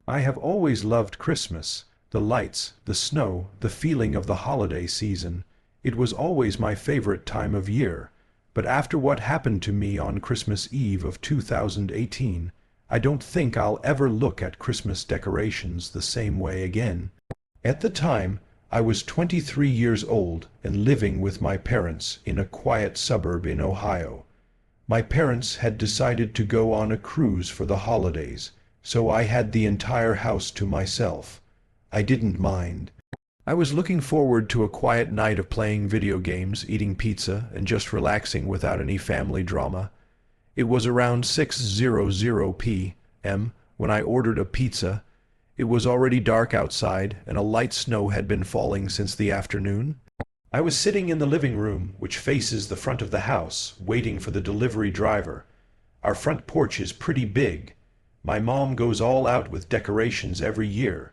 I have always loved Christmas, the lights, the snow, the feeling of the holiday season. It was always my favorite time of year. But after what happened to me on Christmas Eve of 2018, I don't think I'll ever look at Christmas decorations the same way again. At the time, I was 23 years old and living with my parents in a quiet suburb in Ohio. My parents had decided to go on a cruise for the holidays, so I had the entire house to myself. I didn't mind. I was looking forward to a quiet night of playing video games, eating pizza, and just relaxing without any family drama. It was around 6:00 p.m. when I ordered a pizza. It was already dark outside, and a light snow had been falling since the afternoon. I was sitting in the living room, which faces the front of the house, waiting for the delivery driver. Our front porch is pretty big. My mom goes all out with decorations every year.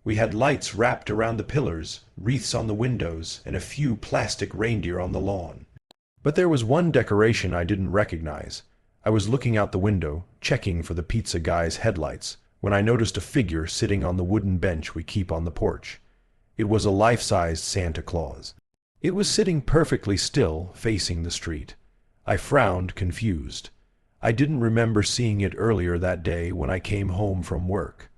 We had lights wrapped around the pillars, wreaths on the windows, and a few plastic reindeer on the lawn. But there was one decoration I didn't recognize. I was looking out the window, checking for the pizza guy's headlights, when I noticed a figure sitting on the wooden bench we keep on the porch. It was a life-sized Santa Claus. It was sitting perfectly still, facing the street. I frowned, confused. I didn't remember seeing it earlier that day when I came home from work.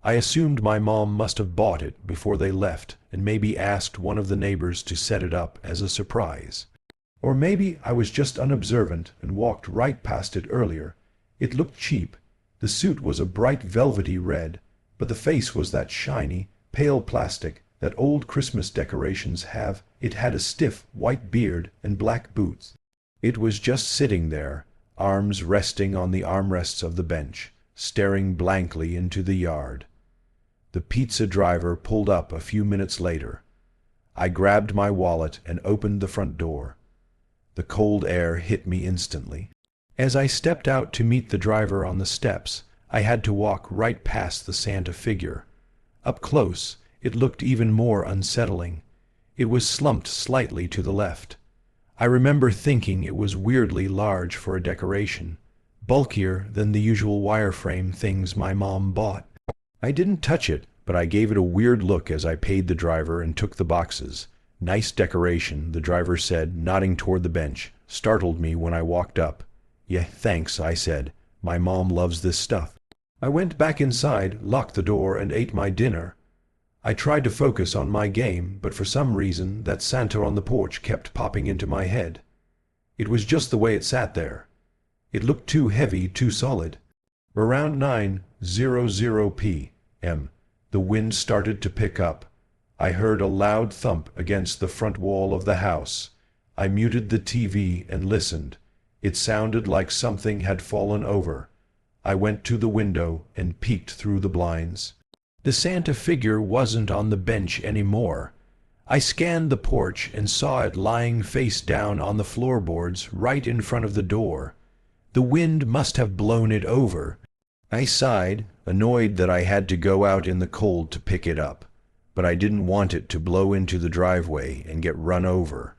I assumed my mom must have bought it before they left and maybe asked one of the neighbors to set it up as a surprise. Or maybe I was just unobservant and walked right past it earlier. It looked cheap. The suit was a bright velvety red, but the face was that shiny, pale plastic that old Christmas decorations have. It had a stiff, white beard and black boots. It was just sitting there, arms resting on the armrests of the bench, staring blankly into the yard. The pizza driver pulled up a few minutes later. I grabbed my wallet and opened the front door. The cold air hit me instantly. As I stepped out to meet the driver on the steps, I had to walk right past the Santa figure. Up close, it looked even more unsettling. It was slumped slightly to the left. I remember thinking it was weirdly large for a decoration, bulkier than the usual wireframe things my mom bought. I didn't touch it, but I gave it a weird look as I paid the driver and took the boxes. "Nice decoration," the driver said, nodding toward the bench. Startled me when I walked up. "Yeah, thanks," I said. "My mom loves this stuff." I went back inside, locked the door, and ate my dinner. I tried to focus on my game, but for some reason that Santa on the porch kept popping into my head. It was just the way it sat there. It looked too heavy, too solid. Around 9:00 p.m., the wind started to pick up. I heard a loud thump against the front wall of the house. I muted the TV and listened. It sounded like something had fallen over. I went to the window and peeked through the blinds. The Santa figure wasn't on the bench anymore. I scanned the porch and saw it lying face down on the floorboards right in front of the door. The wind must have blown it over. I sighed, annoyed that I had to go out in the cold to pick it up, but I didn't want it to blow into the driveway and get run over.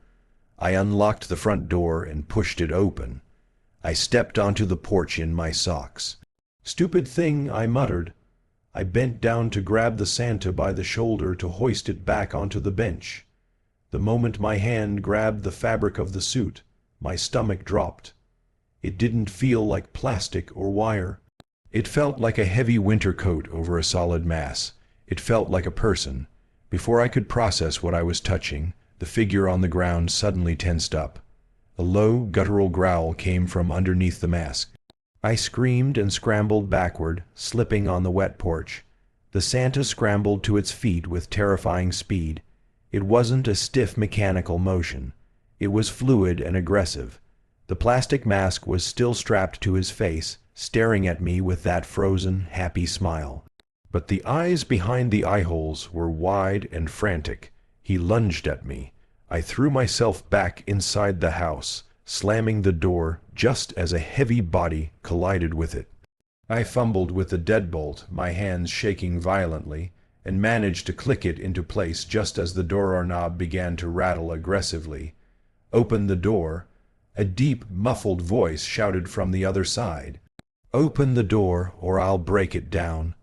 I unlocked the front door and pushed it open. I stepped onto the porch in my socks. "Stupid thing," I muttered. I bent down to grab the Santa by the shoulder to hoist it back onto the bench. The moment my hand grabbed the fabric of the suit, my stomach dropped. It didn't feel like plastic or wire. It felt like a heavy winter coat over a solid mass. It felt like a person. Before I could process what I was touching, the figure on the ground suddenly tensed up. A low, guttural growl came from underneath the mask. I screamed and scrambled backward, slipping on the wet porch. The Santa scrambled to its feet with terrifying speed. It wasn't a stiff mechanical motion. It was fluid and aggressive. The plastic mask was still strapped to his face, staring at me with that frozen, happy smile. But the eyes behind the eyeholes were wide and frantic. He lunged at me. I threw myself back inside the house, slamming the door just as a heavy body collided with it. I fumbled with the deadbolt, my hands shaking violently, and managed to click it into place just as the door knob began to rattle aggressively. "Open the door," a deep, muffled voice shouted from the other side. "Open the door or I'll break it down."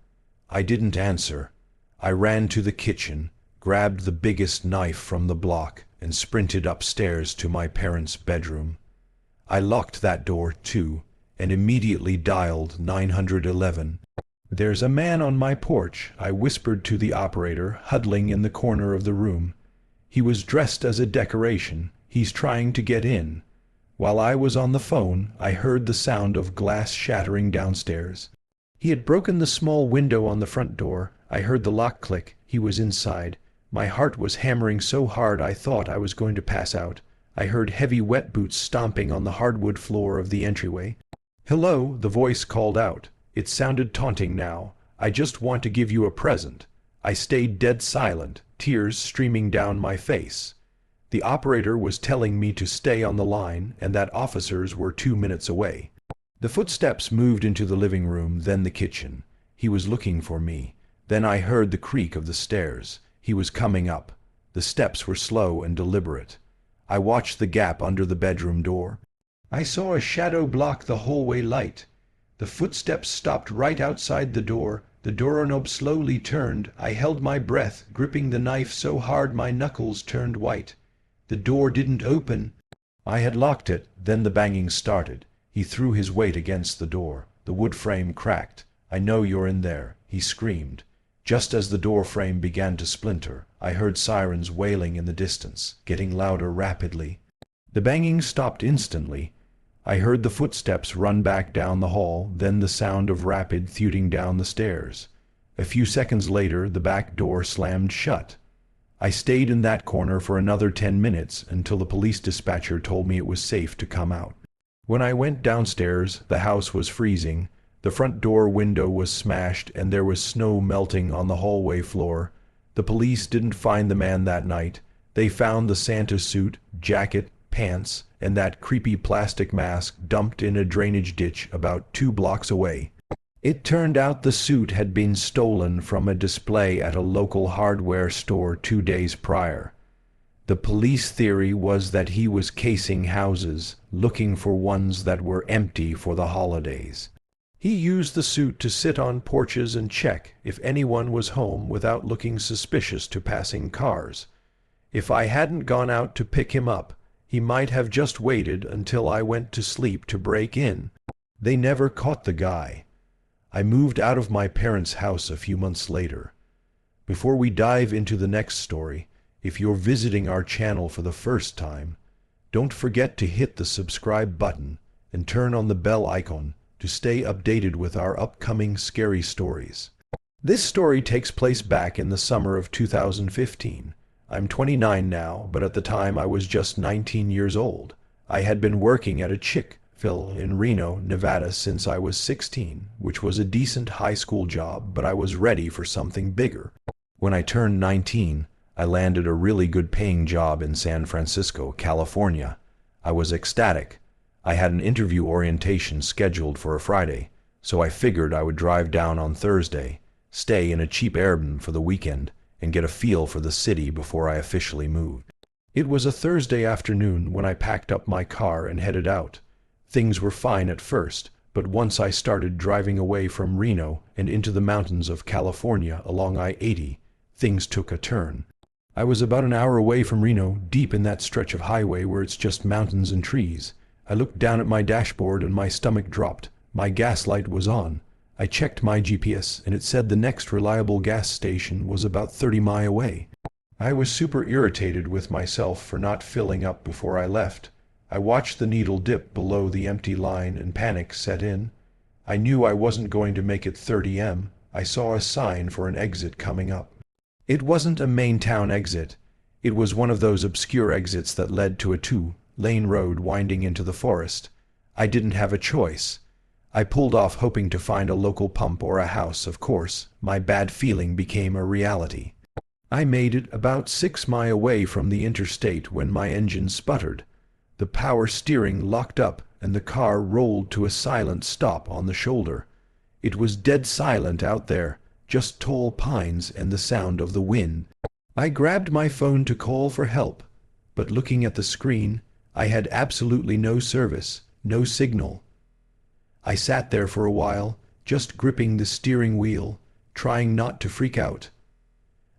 I didn't answer. I ran to the kitchen, grabbed the biggest knife from the block, and sprinted upstairs to my parents' bedroom. I locked that door, too, and immediately dialed 911. "There's a man on my porch," I whispered to the operator, huddling in the corner of the room. "He was dressed as a decoration. He's trying to get in." While I was on the phone, I heard the sound of glass shattering downstairs. He had broken the small window on the front door. I heard the lock click. He was inside. My heart was hammering so hard I thought I was going to pass out. I heard heavy wet boots stomping on the hardwood floor of the entryway. "Hello," the voice called out. It sounded taunting now. "I just want to give you a present." I stayed dead silent, tears streaming down my face. The operator was telling me to stay on the line and that officers were 2 minutes away. The footsteps moved into the living room, then the kitchen. He was looking for me. Then I heard the creak of the stairs. He was coming up. The steps were slow and deliberate. I watched the gap under the bedroom door. I saw a shadow block the hallway light. The footsteps stopped right outside the door. The doorknob slowly turned. I held my breath, gripping the knife so hard my knuckles turned white. The door didn't open. I had locked it. Then the banging started. He threw his weight against the door. The wood frame cracked. "I know you're in there," he screamed. Just as the door frame began to splinter, I heard sirens wailing in the distance, getting louder rapidly. The banging stopped instantly. I heard the footsteps run back down the hall, then the sound of rapid thudding down the stairs. A few seconds later, the back door slammed shut. I stayed in that corner for another 10 minutes until the police dispatcher told me it was safe to come out. When I went downstairs, the house was freezing. The front door window was smashed and there was snow melting on the hallway floor. The police didn't find the man that night. They found the Santa suit, jacket, pants, and that creepy plastic mask dumped in a drainage ditch about 2 blocks away. It turned out the suit had been stolen from a display at a local hardware store 2 days prior. The police theory was that he was casing houses, looking for ones that were empty for the holidays. He used the suit to sit on porches and check if anyone was home without looking suspicious to passing cars. If I hadn't gone out to pick him up, he might have just waited until I went to sleep to break in. They never caught the guy. I moved out of my parents' house a few months later. Before we dive into the next story, if you're visiting our channel for the first time, don't forget to hit the subscribe button and turn on the bell icon to stay updated with our upcoming scary stories. This story takes place back in the summer of 2015. I'm 29 now, but at the time I was just 19 years old. I had been working at a Chick-fil-A in Reno, Nevada since I was 16, which was a decent high school job, but I was ready for something bigger. When I turned 19, I landed a really good paying job in San Francisco, California. I was ecstatic. I had an interview orientation scheduled for a Friday, so I figured I would drive down on Thursday, stay in a cheap Airbnb for the weekend, and get a feel for the city before I officially moved. It was a Thursday afternoon when I packed up my car and headed out. Things were fine at first, but once I started driving away from Reno and into the mountains of California along I-80, things took a turn. I was about an hour away from Reno, deep in that stretch of highway where it's just mountains and trees. I looked down at my dashboard and my stomach dropped. My gas light was on. I checked my GPS and it said the next reliable gas station was about 30 miles away. I was super irritated with myself for not filling up before I left. I watched the needle dip below the empty line and panic set in. I knew I wasn't going to make it 30 m. I saw a sign for an exit coming up. It wasn't a main town exit. It was one of those obscure exits that led to a 2-lane road winding into the forest. I didn't have a choice. I pulled off hoping to find a local pump or a house. Of course, my bad feeling became a reality. I made it about 6 miles away from the interstate when my engine sputtered. The power steering locked up and the car rolled to a silent stop on the shoulder. It was dead silent out there, just tall pines and the sound of the wind. I grabbed my phone to call for help, but looking at the screen, I had absolutely no service, no signal. I sat there for a while, just gripping the steering wheel, trying not to freak out.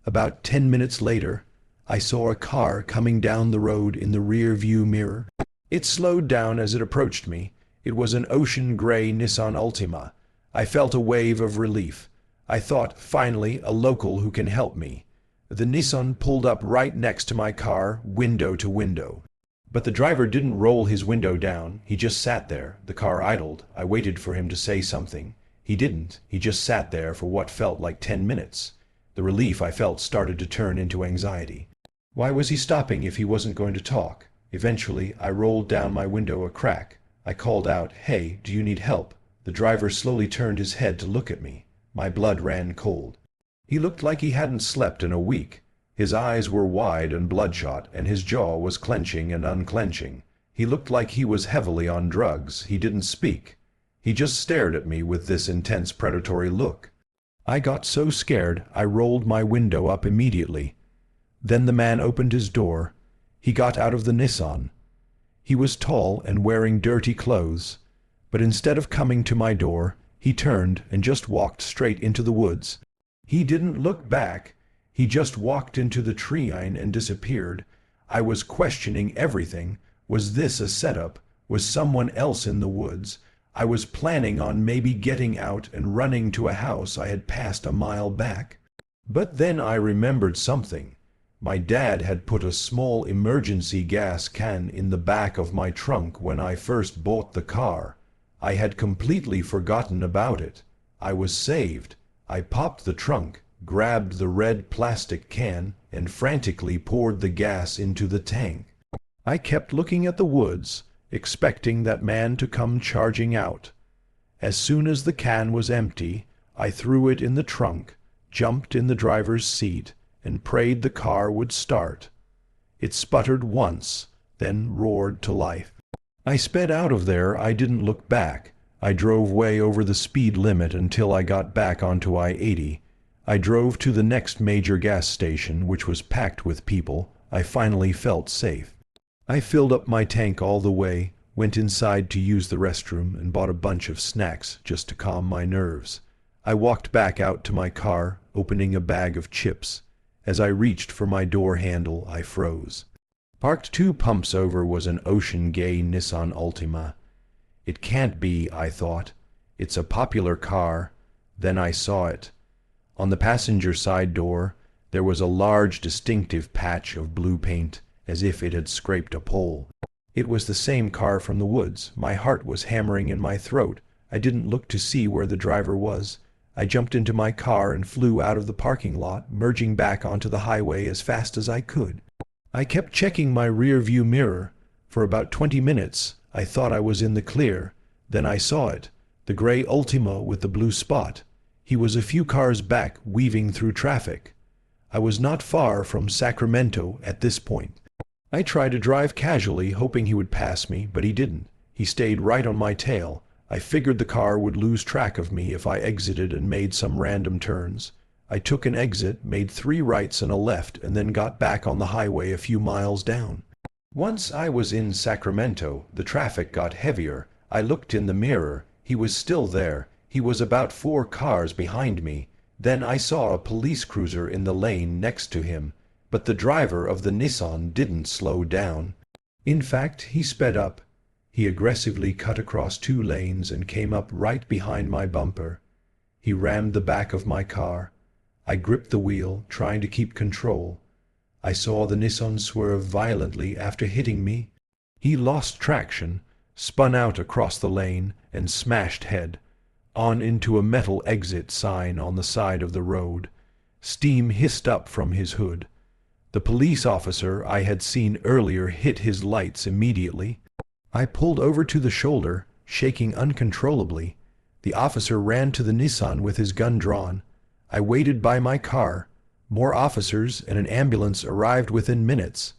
About 10 minutes later, I saw a car coming down the road in the rear view mirror. It slowed down as it approached me. It was an ocean gray Nissan Altima. I felt a wave of relief. I thought, finally, a local who can help me. The Nissan pulled up right next to my car, window to window. But the driver didn't roll his window down. He just sat there. The car idled. I waited for him to say something. He didn't. He just sat there for what felt like 10 minutes. The relief I felt started to turn into anxiety. Why was he stopping if he wasn't going to talk? Eventually, I rolled down my window a crack. I called out, "Hey, do you need help?" The driver slowly turned his head to look at me. My blood ran cold. He looked like he hadn't slept in a week. His eyes were wide and bloodshot, and his jaw was clenching and unclenching. He looked like he was heavily on drugs. He didn't speak. He just stared at me with this intense predatory look. I got so scared I rolled my window up immediately. Then the man opened his door. He got out of the Nissan. He was tall and wearing dirty clothes, but instead of coming to my door, he turned and just walked straight into the woods. He didn't look back. He just walked into the tree line and disappeared. I was questioning everything. Was this a setup? Was someone else in the woods? I was planning on maybe getting out and running to a house I had passed a mile back. But then I remembered something. My dad had put a small emergency gas can in the back of my trunk when I first bought the car. I had completely forgotten about it. I was saved. I popped the trunk, grabbed the red plastic can, and frantically poured the gas into the tank. I kept looking at the woods, expecting that man to come charging out. As soon as the can was empty, I threw it in the trunk, jumped in the driver's seat, and prayed the car would start. It sputtered once, then roared to life. I sped out of there. I didn't look back. I drove way over the speed limit until I got back onto I-80. I drove to the next major gas station, which was packed with people. I finally felt safe. I filled up my tank all the way, went inside to use the restroom, and bought a bunch of snacks just to calm my nerves. I walked back out to my car, opening a bag of chips. As I reached for my door handle, I froze. Parked 2 pumps over was an ocean-gay Nissan Altima. It can't be, I thought. It's a popular car. Then I saw it. On the passenger side door, there was a large distinctive patch of blue paint, as if it had scraped a pole. It was the same car from the woods. My heart was hammering in my throat. I didn't look to see where the driver was. I jumped into my car and flew out of the parking lot, merging back onto the highway as fast as I could. I kept checking my rear-view mirror. For about 20 minutes, I thought I was in the clear. Then I saw it, the gray Ultima with the blue spot. He was a few cars back, weaving through traffic. I was not far from Sacramento at this point. I tried to drive casually, hoping he would pass me, but he didn't. He stayed right on my tail. I figured the car would lose track of me if I exited and made some random turns. I took an exit, made 3 rights and a left, and then got back on the highway a few miles down. Once I was in Sacramento, the traffic got heavier. I looked in the mirror. He was still there. He was about 4 cars behind me. Then I saw a police cruiser in the lane next to him, but the driver of the Nissan didn't slow down. In fact, he sped up. He aggressively cut across 2 lanes and came up right behind my bumper. He rammed the back of my car. I gripped the wheel, trying to keep control. I saw the Nissan swerve violently after hitting me. He lost traction, spun out across the lane, and smashed head on into a metal exit sign on the side of the road. Steam hissed up from his hood. The police officer I had seen earlier hit his lights immediately. I pulled over to the shoulder, shaking uncontrollably. The officer ran to the Nissan with his gun drawn. I waited by my car. More officers and an ambulance arrived within minutes.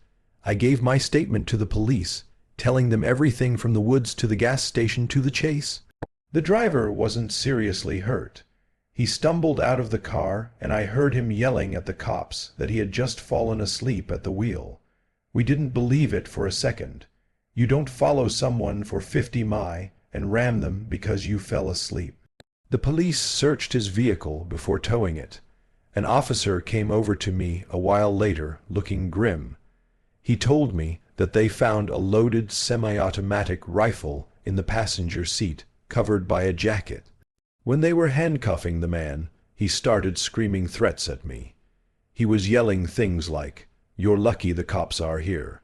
I gave my statement to the police, telling them everything from the woods to the gas station to the chase. The driver wasn't seriously hurt. He stumbled out of the car, and I heard him yelling at the cops that he had just fallen asleep at the wheel. We didn't believe it for a second. You don't follow someone for 50 mi and ram them because you fell asleep. The police searched his vehicle before towing it. An officer came over to me a while later, looking grim. He told me that they found a loaded semi-automatic rifle in the passenger seat, covered by a jacket. When they were handcuffing the man, he started screaming threats at me. He was yelling things like, "You're lucky the cops are here,"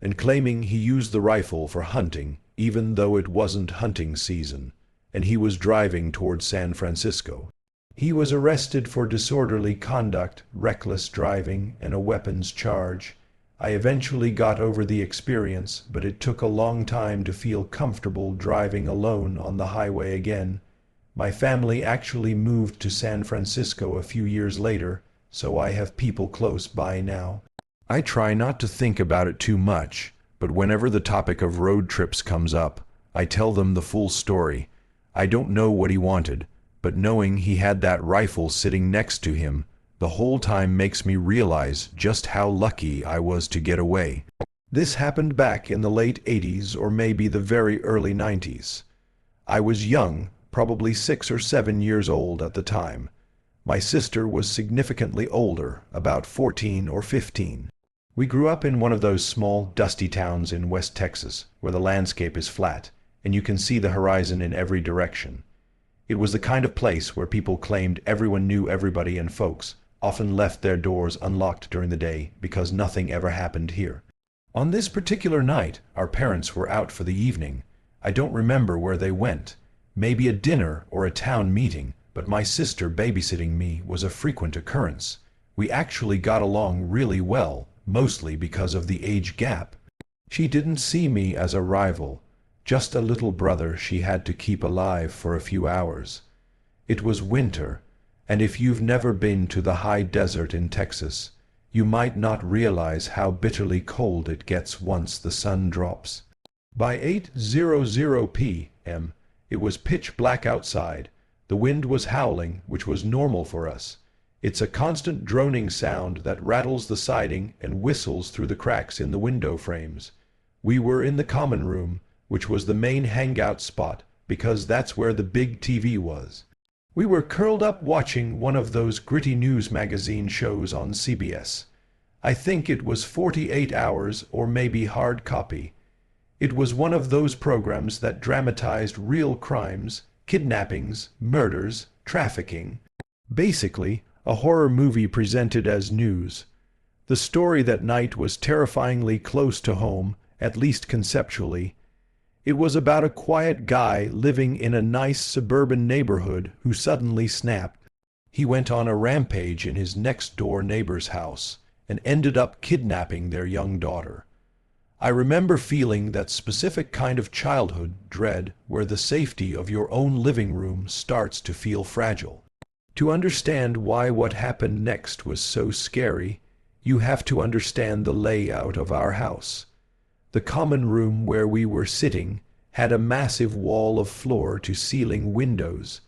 and claiming he used the rifle for hunting even though it wasn't hunting season, and he was driving toward San Francisco. He was arrested for disorderly conduct, reckless driving, and a weapons charge. I eventually got over the experience, but it took a long time to feel comfortable driving alone on the highway again. My family actually moved to San Francisco a few years later, so I have people close by now. I try not to think about it too much, but whenever the topic of road trips comes up, I tell them the full story. I don't know what he wanted, but knowing he had that rifle sitting next to him the whole time makes me realize just how lucky I was to get away. This happened back in the late 80s or maybe the very early 90s. I was young, probably 6 or 7 years old at the time. My sister was significantly older, about 14 or 15. We grew up in one of those small, dusty towns in West Texas, where the landscape is flat, and you can see the horizon in every direction. It was the kind of place where people claimed everyone knew everybody, and folks often left their doors unlocked during the day because nothing ever happened here. On this particular night, our parents were out for the evening. I don't remember where they went. Maybe a dinner or a town meeting, but my sister babysitting me was a frequent occurrence. We actually got along really well, mostly because of the age gap. She didn't see me as a rival, just a little brother she had to keep alive for a few hours. It was winter, and if you've never been to the high desert in Texas, you might not realize how bitterly cold it gets once the sun drops. By 8:00 p.m., it was pitch black outside. The wind was howling, which was normal for us. It's a constant droning sound that rattles the siding and whistles through the cracks in the window frames. We were in the common room, which was the main hangout spot, because that's where the big TV was. We were curled up watching one of those gritty news magazine shows on CBS. I think it was 48 Hours or maybe Hard Copy. It was one of those programs that dramatized real crimes, kidnappings, murders, trafficking. Basically, a horror movie presented as news. The story that night was terrifyingly close to home, at least conceptually. It was about a quiet guy living in a nice suburban neighborhood who suddenly snapped. He went on a rampage in his next-door neighbor's house and ended up kidnapping their young daughter. I remember feeling that specific kind of childhood dread where the safety of your own living room starts to feel fragile. To understand why what happened next was so scary, you have to understand the layout of our house. The common room where we were sitting had a massive wall of floor-to-ceiling windows,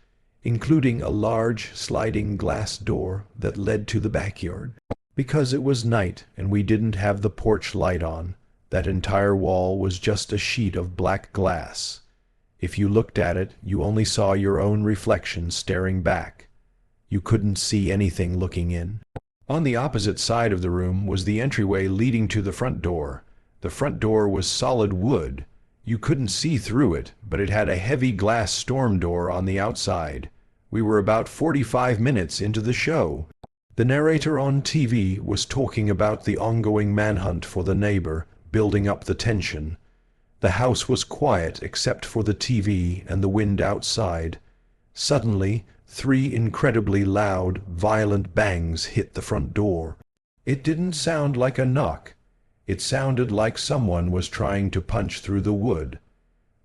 including a large sliding glass door that led to the backyard. Because it was night and we didn't have the porch light on, that entire wall was just a sheet of black glass. If you looked at it, you only saw your own reflection staring back. You couldn't see anything looking in. On the opposite side of the room was the entryway leading to the front door. The front door was solid wood. You couldn't see through it, but it had a heavy glass storm door on the outside. We were about 45 minutes into the show. The narrator on TV was talking about the ongoing manhunt for the neighbor, building up the tension. The house was quiet except for the TV and the wind outside. Suddenly, 3 incredibly loud, violent bangs hit the front door. It didn't sound like a knock. It sounded like someone was trying to punch through the wood.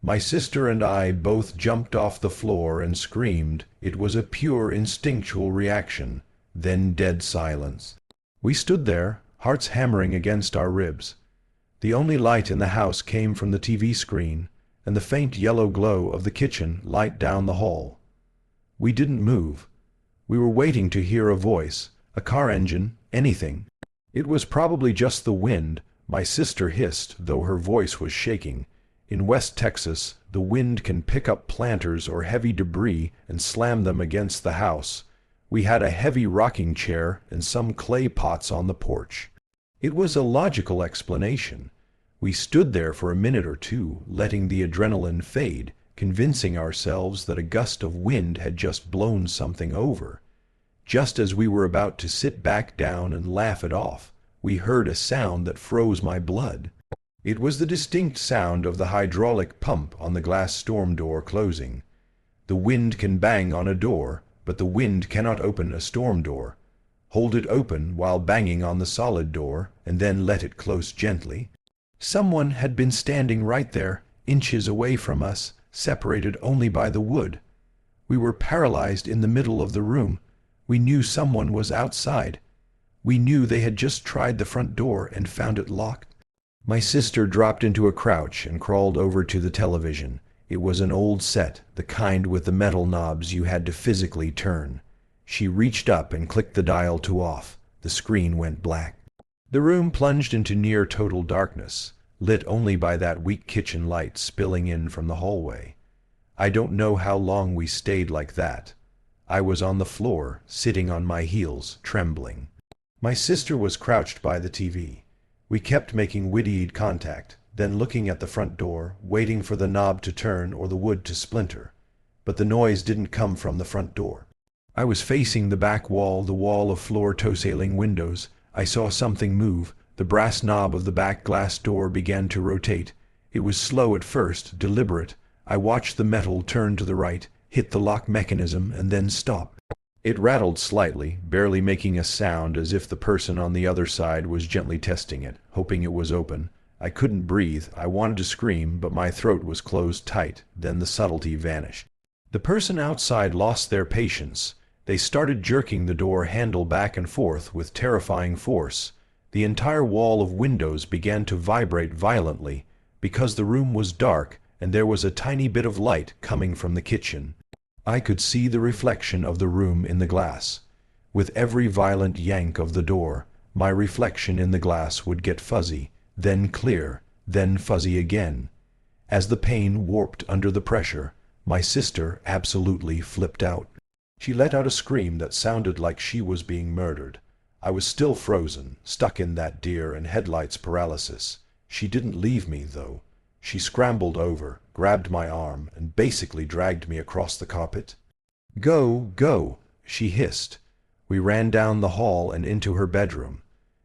My sister and I both jumped off the floor and screamed. It was a pure instinctual reaction. Then dead silence. We stood there, hearts hammering against our ribs. The only light in the house came from the TV screen and the faint yellow glow of the kitchen light down the hall. We didn't move. We were waiting to hear a voice, a car engine, anything. It was probably just the wind, my sister hissed, though her voice was shaking. In West Texas, the wind can pick up planters or heavy debris and slam them against the house. We had a heavy rocking chair and some clay pots on the porch. It was a logical explanation. We stood there for a minute or two, letting the adrenaline fade, convincing ourselves that a gust of wind had just blown something over. Just as we were about to sit back down and laugh it off, we heard a sound that froze my blood. It was the distinct sound of the hydraulic pump on the glass storm door closing. The wind can bang on a door, but the wind cannot open a storm door. Hold it open while banging on the solid door, and then let it close gently. Someone had been standing right there, inches away from us, separated only by the wood. We were paralyzed in the middle of the room. We knew someone was outside. We knew they had just tried the front door and found it locked. My sister dropped into a crouch and crawled over to the television. It was an old set, the kind with the metal knobs you had to physically turn. She reached up and clicked the dial to off. The screen went black. The room plunged into near total darkness, lit only by that weak kitchen light spilling in from the hallway. I don't know how long we stayed like that. I was on the floor, sitting on my heels, trembling. My sister was crouched by the TV. We kept making witty contact, then looking at the front door, waiting for the knob to turn or the wood to splinter. But the noise didn't come from the front door. I was facing the back wall, the wall of floor-to-ceiling windows. I saw something move. The brass knob of the back glass door began to rotate. It was slow at first, deliberate. I watched the metal turn to the right, hit the lock mechanism, and then stop. It rattled slightly, barely making a sound, as if the person on the other side was gently testing it, hoping it was open. I couldn't breathe. I wanted to scream, but my throat was closed tight. Then the subtlety vanished. The person outside lost their patience. They started jerking the door handle back and forth with terrifying force. The entire wall of windows began to vibrate violently, because the room was dark and there was a tiny bit of light coming from the kitchen. I could see the reflection of the room in the glass. With every violent yank of the door, my reflection in the glass would get fuzzy, then clear, then fuzzy again. As the pane warped under the pressure, my sister absolutely flipped out. She let out a scream that sounded like she was being murdered. I was still frozen, stuck in that deer and headlights paralysis. She didn't leave me, though. She scrambled over, grabbed my arm, and basically dragged me across the carpet. "Go, go," she hissed. We ran down the hall and into her bedroom.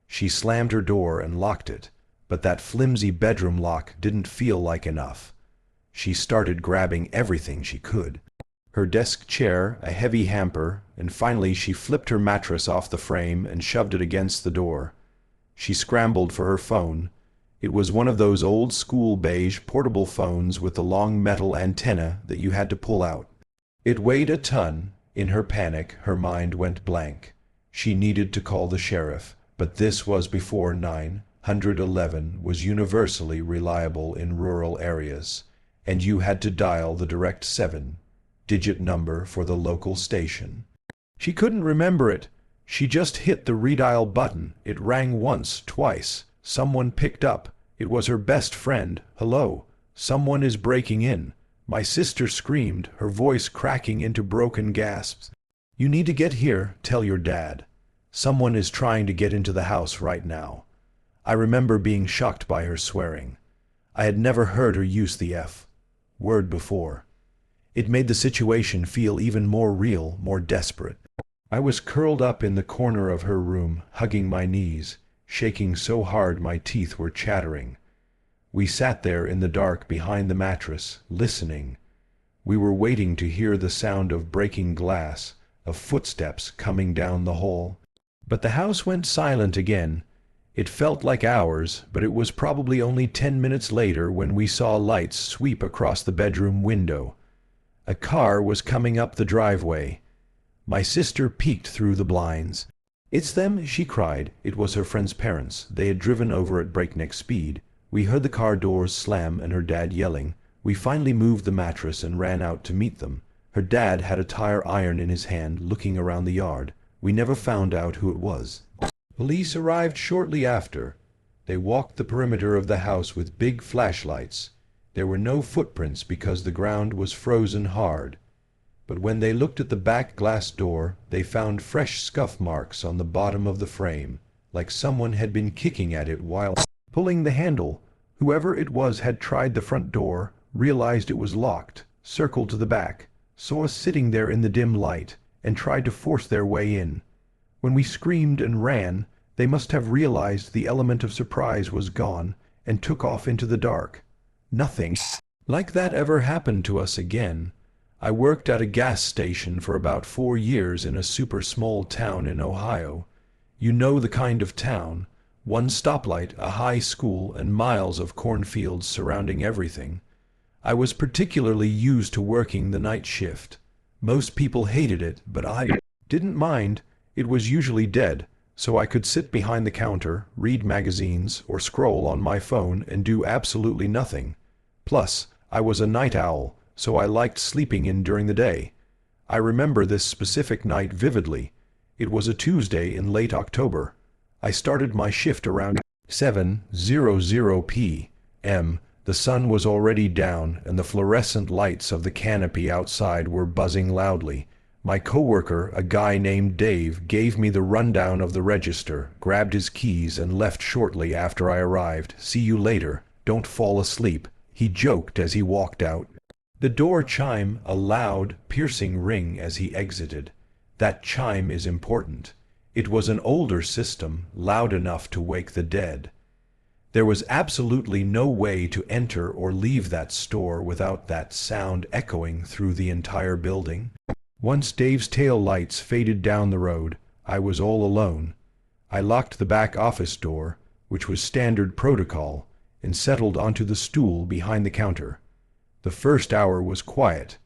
She slammed her door and locked it, but that flimsy bedroom lock didn't feel like enough. She started grabbing everything she could. Her desk chair, a heavy hamper, and finally she flipped her mattress off the frame and shoved it against the door. She scrambled for her phone. It was one of those old-school beige portable phones with the long metal antenna that you had to pull out. It weighed a ton. In her panic, her mind went blank. She needed to call the sheriff, but this was before 911 was universally reliable in rural areas, and you had to dial the direct 7-digit number for the local station. She couldn't remember it. She just hit the redial button. It rang once, twice. Someone picked up. It was her best friend. "Hello. Someone is breaking in." My sister screamed, her voice cracking into broken gasps. "You need to get here. Tell your dad. Someone is trying to get into the house right now." I remember being shocked by her swearing. I had never heard her use the F word before. It made the situation feel even more real, more desperate. I was curled up in the corner of her room, hugging my knees, shaking so hard my teeth were chattering. We sat there in the dark behind the mattress, listening. We were waiting to hear the sound of breaking glass, of footsteps coming down the hall. But the house went silent again. It felt like hours, but it was probably only 10 minutes later when we saw lights sweep across the bedroom window. A car was coming up the driveway. My sister peeked through the blinds. "It's them," she cried. It was her friend's parents. They had driven over at breakneck speed. We heard the car doors slam and her dad yelling. We finally moved the mattress and ran out to meet them. Her dad had a tire iron in his hand, looking around the yard. We never found out who it was. Police arrived shortly after. They walked the perimeter of the house with big flashlights. There were no footprints because the ground was frozen hard. But when they looked at the back glass door, they found fresh scuff marks on the bottom of the frame, like someone had been kicking at it while pulling the handle. Whoever it was had tried the front door, realized it was locked, circled to the back, saw us sitting there in the dim light, and tried to force their way in. When we screamed and ran, they must have realized the element of surprise was gone and took off into the dark. Nothing like that ever happened to us again. I worked at a gas station for about 4 years in a super small town in Ohio. You know the kind of town. One stoplight, a high school, and miles of cornfields surrounding everything. I was particularly used to working the night shift. Most people hated it, but I didn't mind. It was usually dead, so I could sit behind the counter, read magazines, or scroll on my phone and do absolutely nothing. Plus, I was a night owl, so I liked sleeping in during the day. I remember this specific night vividly. It was a Tuesday in late October. I started my shift around 7:00 p.m. The sun was already down, and the fluorescent lights of the canopy outside were buzzing loudly. My coworker, a guy named Dave, gave me the rundown of the register, grabbed his keys, and left shortly after I arrived. "See you later. Don't fall asleep," he joked as he walked out. The door chime, a loud, piercing ring as he exited. That chime is important. It was an older system, loud enough to wake the dead. There was absolutely no way to enter or leave that store without that sound echoing through the entire building. Once Dave's tail lights faded down the road, I was all alone. I locked the back office door, which was standard protocol, and settled onto the stool behind the counter. The first hour was quiet.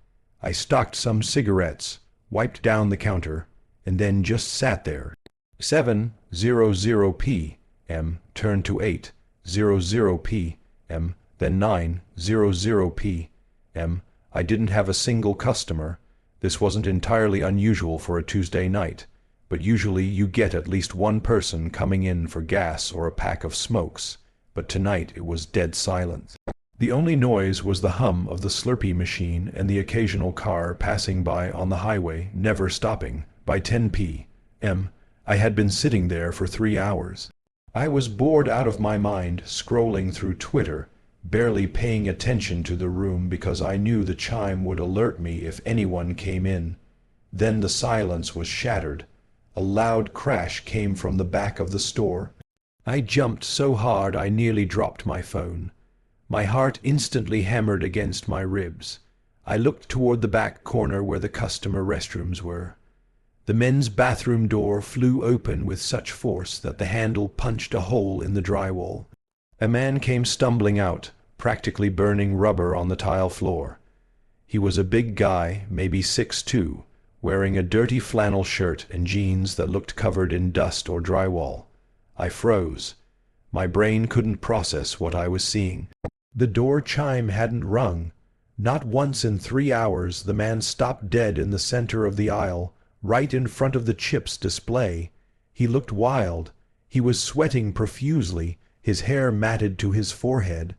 I stocked some cigarettes, wiped down the counter, and then just sat there. 7:00 p.m. turned to 8:00 p.m., then 9:00 p.m. I didn't have a single customer. This wasn't entirely unusual for a Tuesday night, but usually you get at least one person coming in for gas or a pack of smokes. But tonight it was dead silent. The only noise was the hum of the Slurpee machine and the occasional car passing by on the highway, never stopping. By 10 p.m., I had been sitting there for 3 hours. I was bored out of my mind, scrolling through Twitter, barely paying attention to the room because I knew the chime would alert me if anyone came in. Then the silence was shattered. A loud crash came from the back of the store. I jumped so hard I nearly dropped my phone. My heart instantly hammered against my ribs. I looked toward the back corner where the customer restrooms were. The men's bathroom door flew open with such force that the handle punched a hole in the drywall. A man came stumbling out, practically burning rubber on the tile floor. He was a big guy, maybe 6'2", wearing a dirty flannel shirt and jeans that looked covered in dust or drywall. I froze. My brain couldn't process what I was seeing. The door chime hadn't rung. Not once in 3 hours. The man stopped dead in the center of the aisle, right in front of the chips display. He looked wild. He was sweating profusely, his hair matted to his forehead.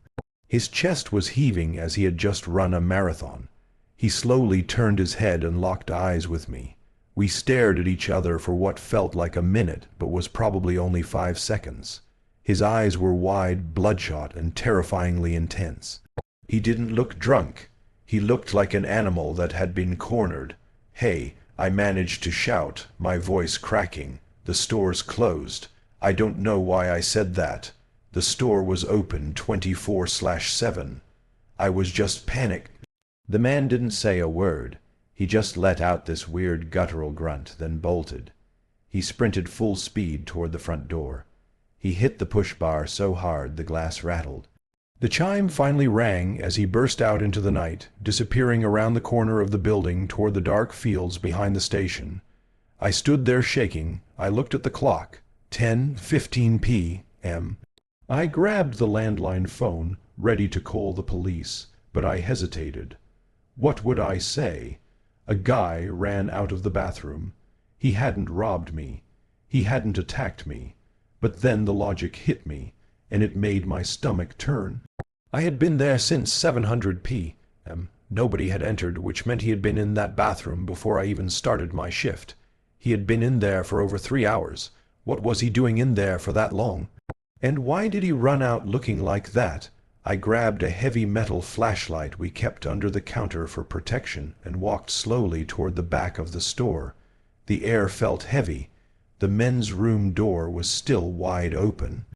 His chest was heaving as he had just run a marathon. He slowly turned his head and locked eyes with me. We stared at each other for what felt like a minute, but was probably only 5 seconds. His eyes were wide, bloodshot, and terrifyingly intense. He didn't look drunk. He looked like an animal that had been cornered. "Hey," I managed to shout, my voice cracking. "The store's closed." I don't know why I said that. The store was open 24/7. I was just panicked. The man didn't say a word. He just let out this weird guttural grunt, then bolted. He sprinted full speed toward the front door. He hit the push bar so hard the glass rattled. The chime finally rang as he burst out into the night, disappearing around the corner of the building toward the dark fields behind the station. I stood there shaking. I looked at the clock. 10:15 p.m. I grabbed the landline phone, ready to call the police, but I hesitated. What would I say? A guy ran out of the bathroom. He hadn't robbed me. He hadn't attacked me. But then the logic hit me, and it made my stomach turn. I had been there since 700 p.m. Nobody had entered, which meant he had been in that bathroom before I even started my shift. He had been in there for over 3 hours. What was he doing in there for that long? And why did he run out looking like that? I grabbed a heavy metal flashlight we kept under the counter for protection and walked slowly toward the back of the store. The air felt heavy. The men's room door was still wide open.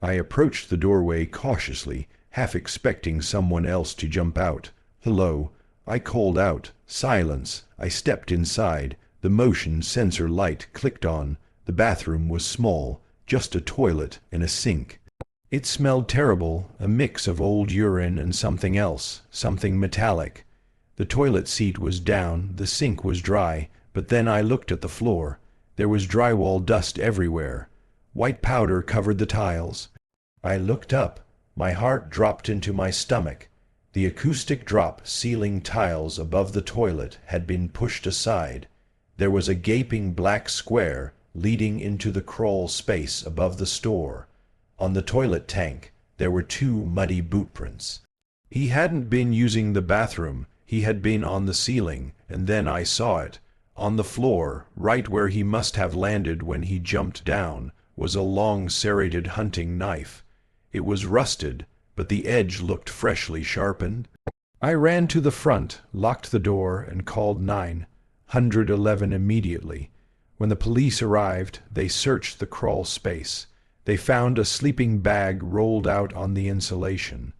I approached the doorway cautiously, half expecting someone else to jump out. "Hello," I called out. Silence. I stepped inside. The motion sensor light clicked on. The bathroom was small, just a toilet and a sink. It smelled terrible, a mix of old urine and something else, something metallic. The toilet seat was down, the sink was dry, but then I looked at the floor. There was drywall dust everywhere. White powder covered the tiles. I looked up. My heart dropped into my stomach. The acoustic drop ceiling tiles above the toilet had been pushed aside. There was a gaping black square leading into the crawl space above the store. On the toilet tank, there were 2 muddy boot prints. He hadn't been using the bathroom. He had been on the ceiling, and then I saw it. On the floor, right where he must have landed when he jumped down, was a long serrated hunting knife. It was rusted, but the edge looked freshly sharpened. I ran to the front, locked the door, and called 911 immediately. When the police arrived, they searched the crawl space. They found a sleeping bag rolled out on the insulation,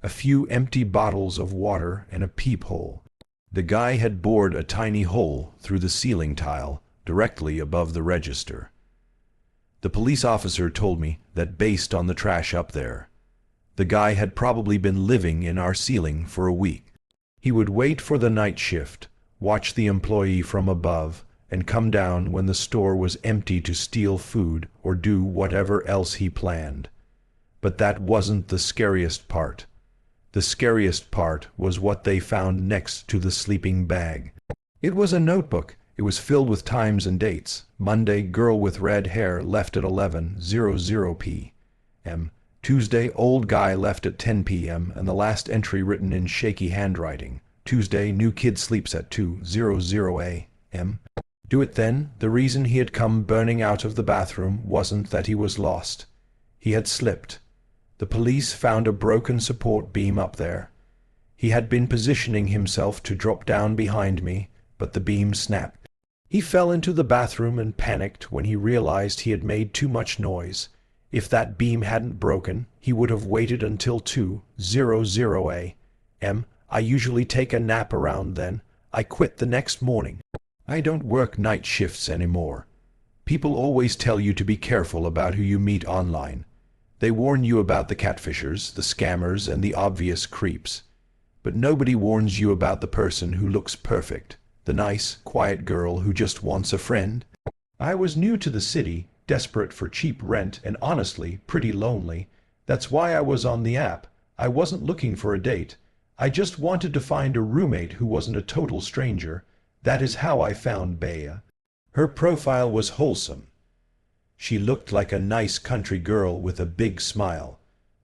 a few empty bottles of water, and a peephole. The guy had bored a tiny hole through the ceiling tile, directly above the register. The police officer told me that based on the trash up there, the guy had probably been living in our ceiling for a week. He would wait for the night shift, watch the employee from above, and come down when the store was empty to steal food or do whatever else he planned. But that wasn't the scariest part. The scariest part was what they found next to the sleeping bag. It was a notebook. It was filled with times and dates. Monday, girl with red hair left at 11:00 p.m. Tuesday, old guy left at 10 p.m. and the last entry written in shaky handwriting. Tuesday, new kid sleeps at 2:00 a.m. Do it then. The reason he had come burning out of the bathroom wasn't that he was lost. He had slipped. The police found a broken support beam up there. He had been positioning himself to drop down behind me, but the beam snapped. He fell into the bathroom and panicked when he realized he had made too much noise. If that beam hadn't broken, he would have waited until 2:00 a.m. I usually take a nap around then. I quit the next morning. I don't work night shifts anymore. People always tell you to be careful about who you meet online. They warn you about the catfishers, the scammers, and the obvious creeps. But nobody warns you about the person who looks perfect, the nice, quiet girl who just wants a friend. I was new to the city, desperate for cheap rent, and honestly pretty lonely. That's why I was on the app. I wasn't looking for a date. I just wanted to find a roommate who wasn't a total stranger. That is how I found Bea. Her profile was wholesome. She looked like a nice country girl with a big smile,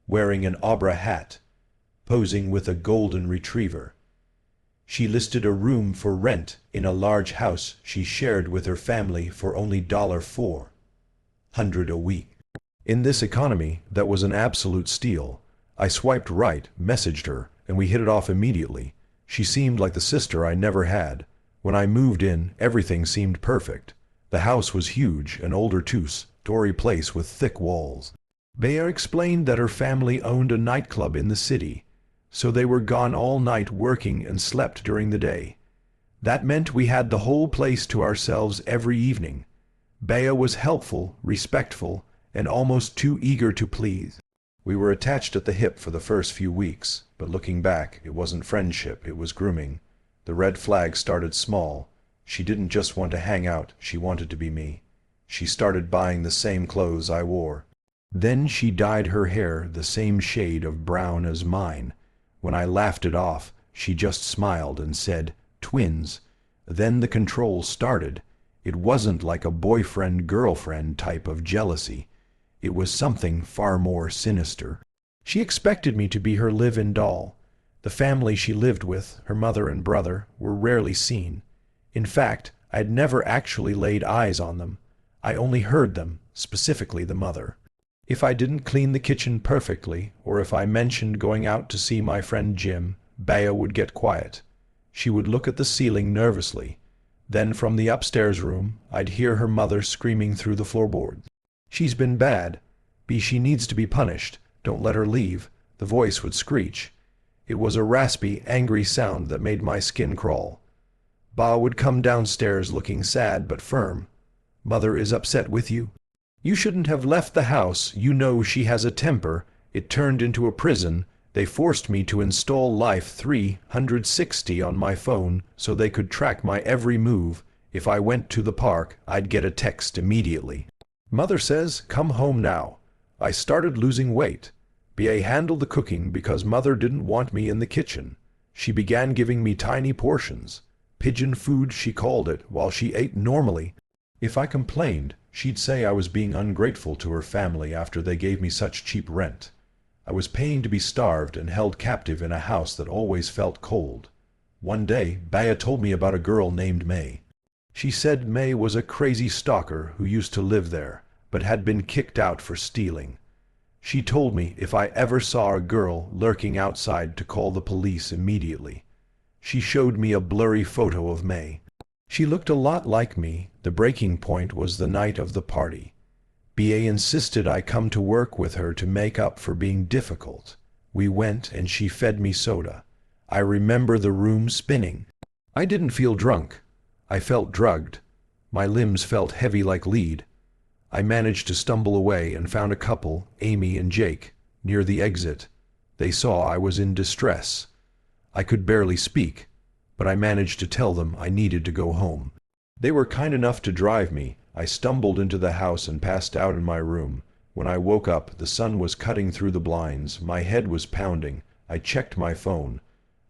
wearing an Abra hat, posing with a golden retriever. She listed a room for rent in a large house she shared with her family for only $400 a week. In this economy, that was an absolute steal. I swiped right, messaged her, and we hit it off immediately. She seemed like the sister I never had. When I moved in, everything seemed perfect. The house was huge, an older two-story place with thick walls. Bea explained that her family owned a nightclub in the city, so they were gone all night working and slept during the day. That meant we had the whole place to ourselves every evening. Bea was helpful, respectful, and almost too eager to please. We were attached at the hip for the first few weeks, but looking back, it wasn't friendship, it was grooming. The red flag started small. She didn't just want to hang out, she wanted to be me. She started buying the same clothes I wore. Then she dyed her hair the same shade of brown as mine. When I laughed it off, she just smiled and said, "Twins." Then the control started. It wasn't like a boyfriend-girlfriend type of jealousy. It was something far more sinister. She expected me to be her live-in doll. The family she lived with, her mother and brother, were rarely seen. In fact, I had never actually laid eyes on them. I only heard them, specifically the mother. If I didn't clean the kitchen perfectly, or if I mentioned going out to see my friend Jim, Bea would get quiet. She would look at the ceiling nervously. Then from the upstairs room, I'd hear her mother screaming through the floorboards. "She's been bad. She needs to be punished. Don't let her leave." The voice would screech. It was a raspy, angry sound that made my skin crawl. Ba would come downstairs looking sad but firm. "Mother is upset with you? You shouldn't have left the house. You know she has a temper. It turned into a prison. They forced me to install Life 360 on my phone so they could track my every move. If I went to the park, I'd get a text immediately. Mother says, come home now." I started losing weight. Ba handled the cooking because Mother didn't want me in the kitchen. She began giving me tiny portions. Pigeon food, she called it, while she ate normally. If I complained, she'd say I was being ungrateful to her family after they gave me such cheap rent. I was paying to be starved and held captive in a house that always felt cold. One day, Bea told me about a girl named May. She said May was a crazy stalker who used to live there, but had been kicked out for stealing. She told me if I ever saw a girl lurking outside to call the police immediately. She showed me a blurry photo of May. She looked a lot like me. The breaking point was the night of the party. Ba insisted I come to work with her to make up for being difficult. We went and she fed me soda. I remember the room spinning. I didn't feel drunk. I felt drugged. My limbs felt heavy like lead. I managed to stumble away and found a couple, Amy and Jake, near the exit. They saw I was in distress. I could barely speak, but I managed to tell them I needed to go home. They were kind enough to drive me. I stumbled into the house and passed out in my room. When I woke up, the sun was cutting through the blinds. My head was pounding. I checked my phone.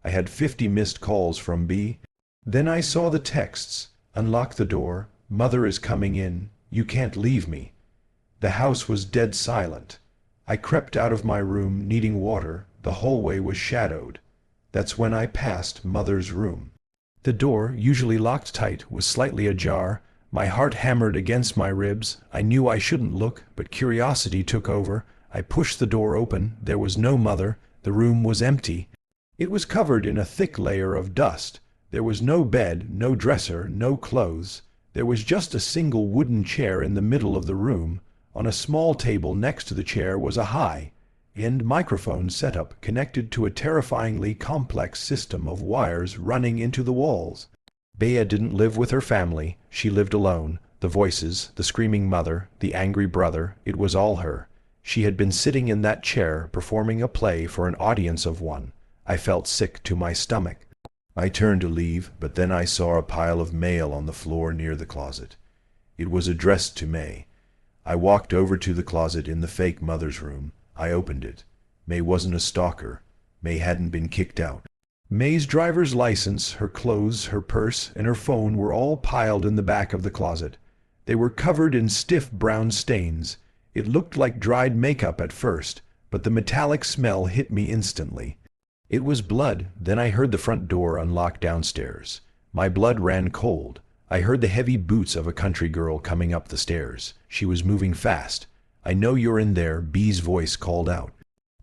I had 50 missed calls from B. Then I saw the texts. "Unlock the door. Mother is coming in. You can't leave me." The house was dead silent. I crept out of my room, needing water. The hallway was shadowed. That's when I passed Mother's room. The door, usually locked tight, was slightly ajar. My heart hammered against my ribs. I knew I shouldn't look, but curiosity took over. I pushed the door open. There was no Mother. The room was empty. It was covered in a thick layer of dust. There was no bed, no dresser, no clothes. There was just a single wooden chair in the middle of the room. On a small table next to the chair was a high-end microphone setup connected to a terrifyingly complex system of wires running into the walls. Bea didn't live with her family. She lived alone. The voices, the screaming mother, the angry brother, it was all her. She had been sitting in that chair performing a play for an audience of one. I felt sick to my stomach. I turned to leave, but then I saw a pile of mail on the floor near the closet. It was addressed to May. I walked over to the closet in the fake Mother's room. I opened it. May wasn't a stalker. May hadn't been kicked out. May's driver's license, her clothes, her purse, and her phone were all piled in the back of the closet. They were covered in stiff brown stains. It looked like dried makeup at first, but the metallic smell hit me instantly. It was blood. Then I heard the front door unlock downstairs. My blood ran cold. I heard the heavy boots of a country girl coming up the stairs. She was moving fast. "I know you're in there," Bee's voice called out.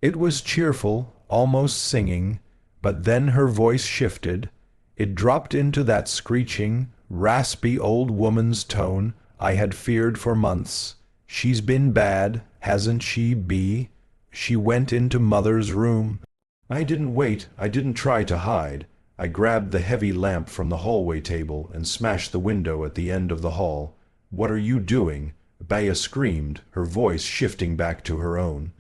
It was cheerful, almost singing, but then her voice shifted. It dropped into that screeching, raspy old woman's tone I had feared for months. "She's been bad, hasn't she, Bee? She went into Mother's room." I didn't wait. I didn't try to hide. I grabbed the heavy lamp from the hallway table and smashed the window at the end of the hall. "What are you doing?" Bea screamed, her voice shifting back to her own.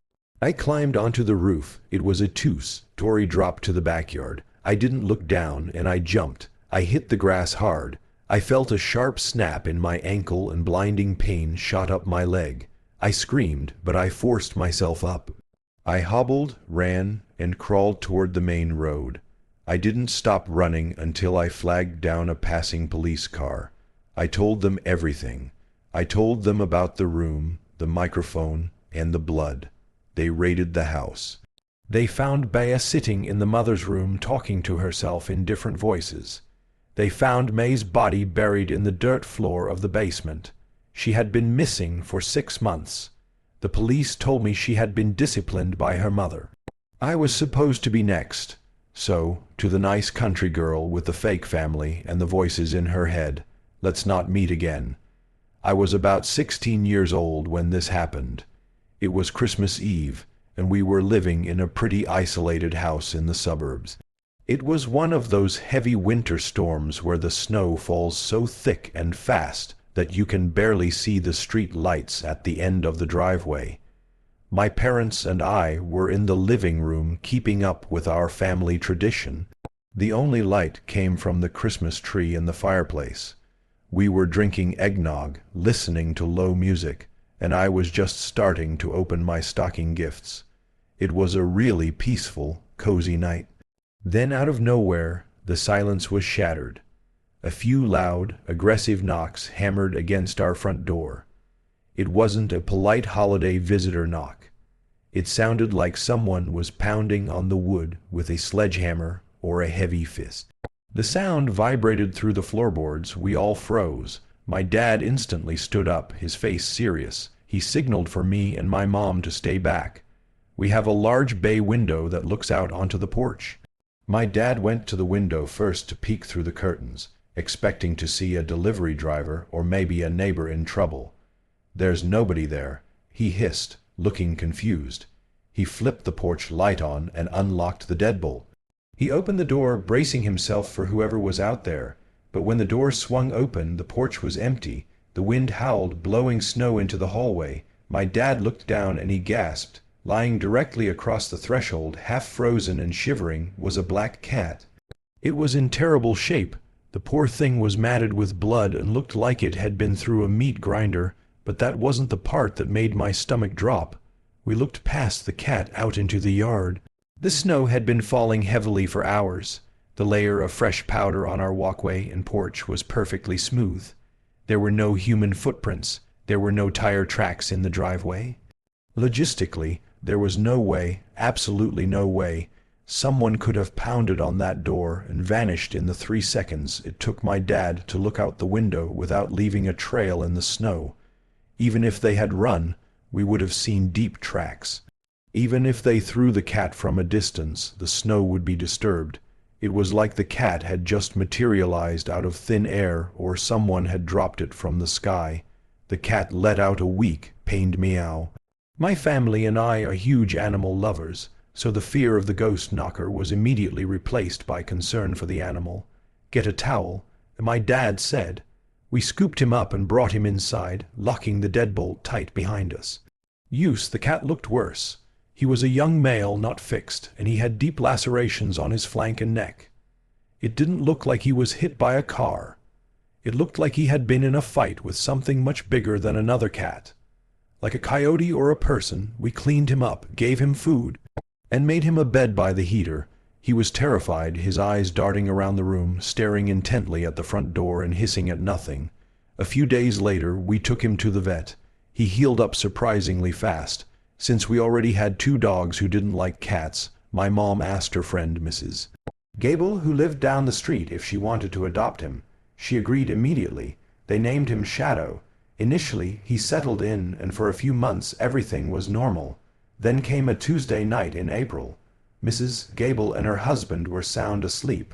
I climbed onto the roof. It was a two-story drop to the backyard. I didn't look down, and I jumped. I hit the grass hard. I felt a sharp snap in my ankle and blinding pain shot up my leg. I screamed, but I forced myself up. I hobbled, ran, and crawled toward the main road. I didn't stop running until I flagged down a passing police car. I told them everything. I told them about the room, the microphone, and the blood. They raided the house. They found Bea sitting in the mother's room talking to herself in different voices. They found May's body buried in the dirt floor of the basement. She had been missing for 6 months. The police told me she had been disciplined by her mother. I was supposed to be next. So, to the nice country girl with the fake family and the voices in her head, let's not meet again. I was about 16 years old when this happened. It was Christmas Eve, and we were living in a pretty isolated house in the suburbs. It was one of those heavy winter storms where the snow falls so thick and fast that you can barely see the street lights at the end of the driveway. My parents and I were in the living room keeping up with our family tradition. The only light came from the Christmas tree in the fireplace. We were drinking eggnog, listening to low music, and I was just starting to open my stocking gifts. It was a really peaceful, cozy night. Then out of nowhere, the silence was shattered. A few loud, aggressive knocks hammered against our front door. It wasn't a polite holiday visitor knock. It sounded like someone was pounding on the wood with a sledgehammer or a heavy fist. The sound vibrated through the floorboards. We all froze. My dad instantly stood up, his face serious. He signaled for me and my mom to stay back. We have a large bay window that looks out onto the porch. My dad went to the window first to peek through the curtains, expecting to see a delivery driver or maybe a neighbor in trouble. There's nobody there, he hissed, looking confused. He flipped the porch light on and unlocked the deadbolt. He opened the door, bracing himself for whoever was out there, but when the door swung open, the porch was empty. The wind howled, blowing snow into the hallway. My dad looked down and he gasped. Lying directly across the threshold, half frozen and shivering, was a black cat. It was in terrible shape. The poor thing was matted with blood and looked like it had been through a meat grinder, but that wasn't the part that made my stomach drop. We looked past the cat out into the yard. The snow had been falling heavily for hours. The layer of fresh powder on our walkway and porch was perfectly smooth. There were no human footprints. There were no tire tracks in the driveway. Logistically, there was no way, absolutely no way, someone could have pounded on that door and vanished in the 3 seconds it took my dad to look out the window without leaving a trail in the snow. Even if they had run, we would have seen deep tracks. Even if they threw the cat from a distance, the snow would be disturbed. It was like the cat had just materialized out of thin air or someone had dropped it from the sky. The cat let out a weak, pained meow. My family and I are huge animal lovers, so the fear of the ghost knocker was immediately replaced by concern for the animal. Get a towel, and my dad said. We scooped him up and brought him inside, locking the deadbolt tight behind us. The cat looked worse. He was a young male, not fixed, and he had deep lacerations on his flank and neck. It didn't look like he was hit by a car. It looked like he had been in a fight with something much bigger than another cat. Like a coyote or a person, we cleaned him up, gave him food, and made him a bed by the heater. He was terrified, his eyes darting around the room, staring intently at the front door and hissing at nothing. A few days later, we took him to the vet. He healed up surprisingly fast. Since we already had 2 dogs who didn't like cats, my mom asked her friend, Mrs. Gable, who lived down the street, if she wanted to adopt him. She agreed immediately. They named him Shadow. Initially, he settled in, and for a few months everything was normal. Then came a Tuesday night in April. Mrs. Gable and her husband were sound asleep.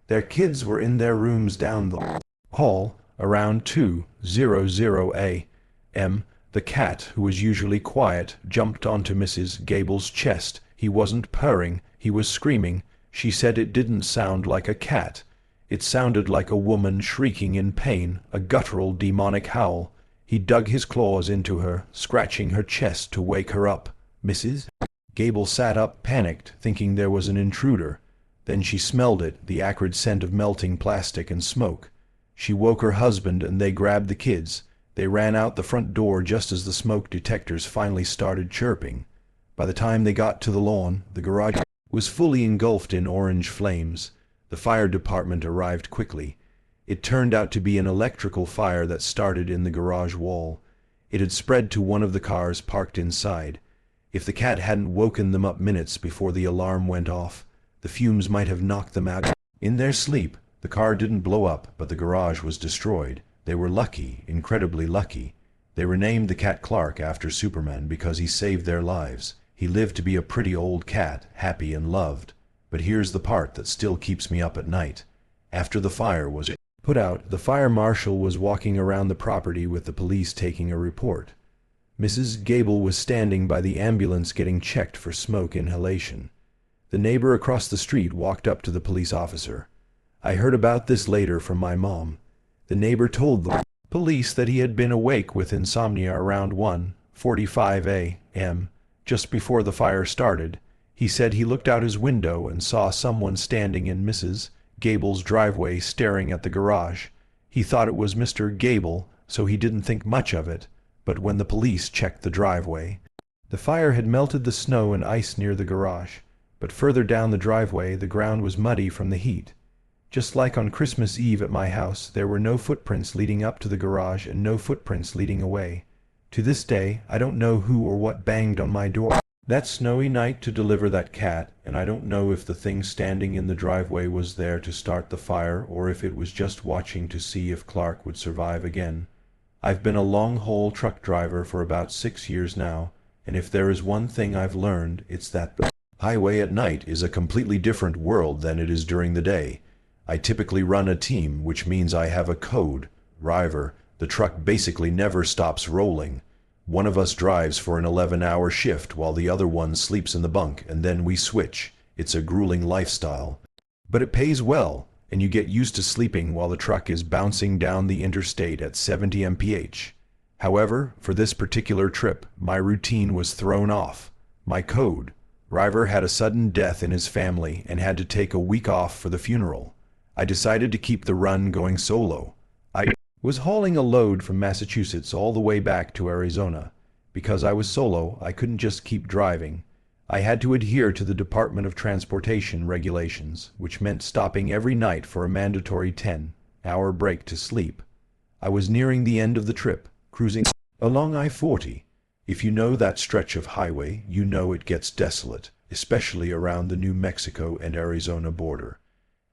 Their kids were in their rooms down the hall, around 2:00 a.m. The cat, who was usually quiet, jumped onto Mrs. Gable's chest. He wasn't purring, he was screaming. She said it didn't sound like a cat. It sounded like a woman shrieking in pain, a guttural demonic howl. He dug his claws into her, scratching her chest to wake her up. Mrs. Gable sat up, panicked, thinking there was an intruder. Then she smelled it, the acrid scent of melting plastic and smoke. She woke her husband and they grabbed the kids. They ran out the front door just as the smoke detectors finally started chirping. By the time they got to the lawn, the garage was fully engulfed in orange flames. The fire department arrived quickly. It turned out to be an electrical fire that started in the garage wall. It had spread to one of the cars parked inside. If the cat hadn't woken them up minutes before the alarm went off, the fumes might have knocked them out in their sleep. The car didn't blow up, but the garage was destroyed. They were lucky, incredibly lucky. They renamed the cat Clark after Superman because he saved their lives. He lived to be a pretty old cat, happy and loved. But here's the part that still keeps me up at night. After the fire was put out, the fire marshal was walking around the property with the police taking a report. Mrs. Gable was standing by the ambulance getting checked for smoke inhalation. The neighbor across the street walked up to the police officer. I heard about this later from my mom. The neighbor told the police that he had been awake with insomnia around 1:45 a.m. just before the fire started. He said he looked out his window and saw someone standing in Mrs. Gable's driveway staring at the garage. He thought it was Mr. Gable, so he didn't think much of it, but when the police checked the driveway, the fire had melted the snow and ice near the garage, but further down the driveway the ground was muddy from the heat. Just like on Christmas Eve at my house, there were no footprints leading up to the garage and no footprints leading away. To this day, I don't know who or what banged on my door that snowy night to deliver that cat, and I don't know if the thing standing in the driveway was there to start the fire or if it was just watching to see if Clark would survive again. I've been a long-haul truck driver for about 6 years now, and if there is one thing I've learned, it's that the highway at night is a completely different world than it is during the day. I typically run a team, which means I have a code driver. The truck basically never stops rolling. One of us drives for an 11-hour shift while the other one sleeps in the bunk, and then we switch. It's a grueling lifestyle. But it pays well, and you get used to sleeping while the truck is bouncing down the interstate at 70 mph. However, for this particular trip, my routine was thrown off. My code driver had a sudden death in his family and had to take a week off for the funeral. I decided to keep the run going solo. I was hauling a load from Massachusetts all the way back to Arizona. Because I was solo, I couldn't just keep driving. I had to adhere to the Department of Transportation regulations, which meant stopping every night for a mandatory 10-hour break to sleep. I was nearing the end of the trip, cruising along I-40. If you know that stretch of highway, you know it gets desolate, especially around the New Mexico and Arizona border.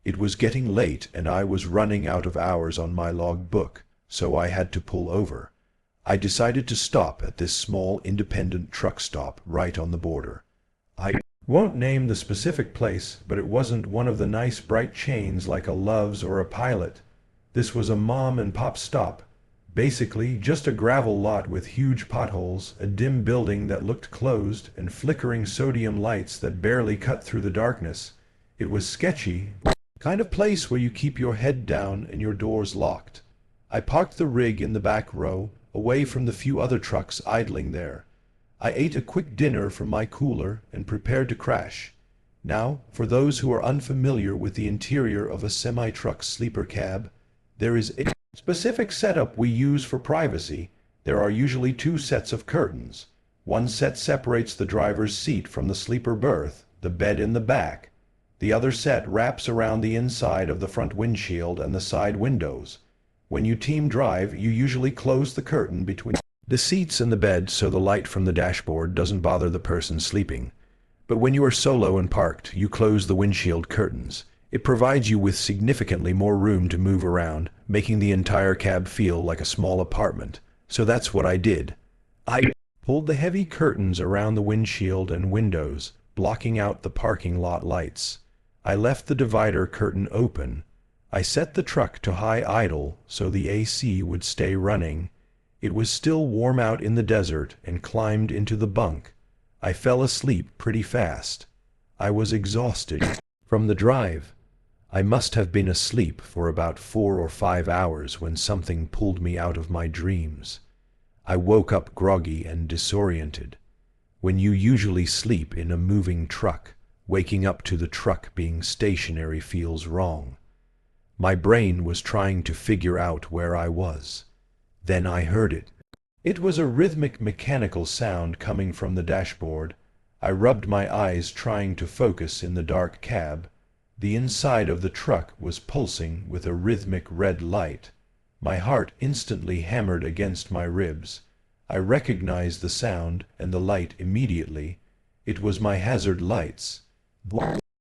It was getting late and I was running out of hours on my log book, so I had to pull over. I decided to stop at this small independent truck stop right on the border. I won't name the specific place, but it wasn't one of the nice bright chains like a Love's or a Pilot. This was a mom and pop stop. Basically, just a gravel lot with huge potholes, a dim building that looked closed, and flickering sodium lights that barely cut through the darkness. It was sketchy. Kind of place where you keep your head down and your doors locked. I parked the rig in the back row, away from the few other trucks idling there. I ate a quick dinner from my cooler and prepared to crash. Now, for those who are unfamiliar with the interior of a semi-truck sleeper cab, there is a specific setup we use for privacy. There are usually 2 sets of curtains. One set separates the driver's seat from the sleeper berth, the bed in the back. The other set wraps around the inside of the front windshield and the side windows. When you team drive, you usually close the curtain between the seats and the bed so the light from the dashboard doesn't bother the person sleeping. But when you are solo and parked, you close the windshield curtains. It provides you with significantly more room to move around, making the entire cab feel like a small apartment. So that's what I did. I pulled the heavy curtains around the windshield and windows, blocking out the parking lot lights. I left the divider curtain open. I set the truck to high idle so the AC would stay running. It was still warm out in the desert and climbed into the bunk. I fell asleep pretty fast. I was exhausted from the drive. I must have been asleep for about 4 or 5 hours when something pulled me out of my dreams. I woke up groggy and disoriented. When you usually sleep in a moving truck, waking up to the truck being stationary feels wrong. My brain was trying to figure out where I was. Then I heard it. It was a rhythmic mechanical sound coming from the dashboard. I rubbed my eyes trying to focus in the dark cab. The inside of the truck was pulsing with a rhythmic red light. My heart instantly hammered against my ribs. I recognized the sound and the light immediately. It was my hazard lights.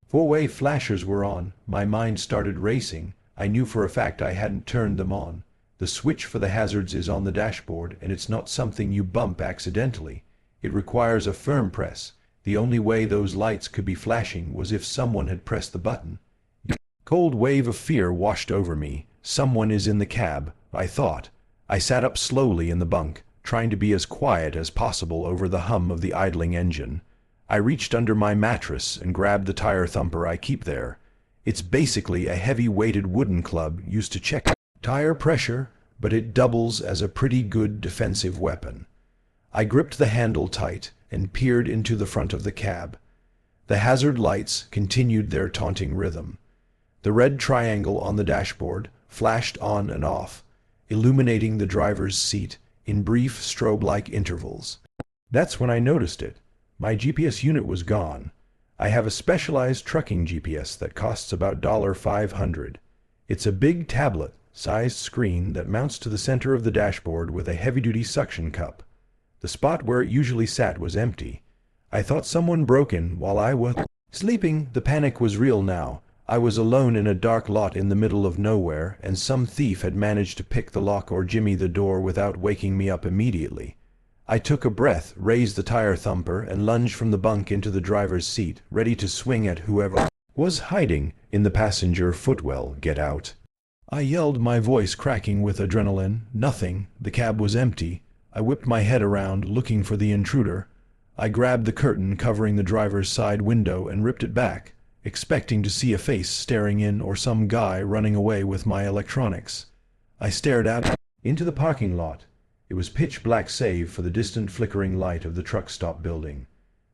Four-way flashers were on. My mind started racing. I knew for a fact I hadn't turned them on. The switch for the hazards is on the dashboard, and it's not something you bump accidentally. It requires a firm press. The only way those lights could be flashing was if someone had pressed the button. A cold wave of fear washed over me. Someone is in the cab, I thought. I sat up slowly in the bunk, trying to be as quiet as possible over the hum of the idling engine. I reached under my mattress and grabbed the tire thumper I keep there. It's basically a heavy-weighted wooden club used to check tire pressure, but it doubles as a pretty good defensive weapon. I gripped the handle tight and peered into the front of the cab. The hazard lights continued their taunting rhythm. The red triangle on the dashboard flashed on and off, illuminating the driver's seat in brief strobe-like intervals. That's when I noticed it. My GPS unit was gone. I have a specialized trucking GPS that costs about $500. It's a big tablet-sized screen that mounts to the center of the dashboard with a heavy-duty suction cup. The spot where it usually sat was empty. I thought someone broke in while I was sleeping. The panic was real now. I was alone in a dark lot in the middle of nowhere, and some thief had managed to pick the lock or jimmy the door without waking me up immediately. I took a breath, raised the tire thumper, and lunged from the bunk into the driver's seat, ready to swing at whoever was hiding in the passenger footwell. Get out! I yelled, my voice cracking with adrenaline. Nothing. The cab was empty. I whipped my head around, looking for the intruder. I grabbed the curtain covering the driver's side window and ripped it back, expecting to see a face staring in or some guy running away with my electronics. I stared out into the parking lot. It was pitch black save for the distant flickering light of the truck stop building.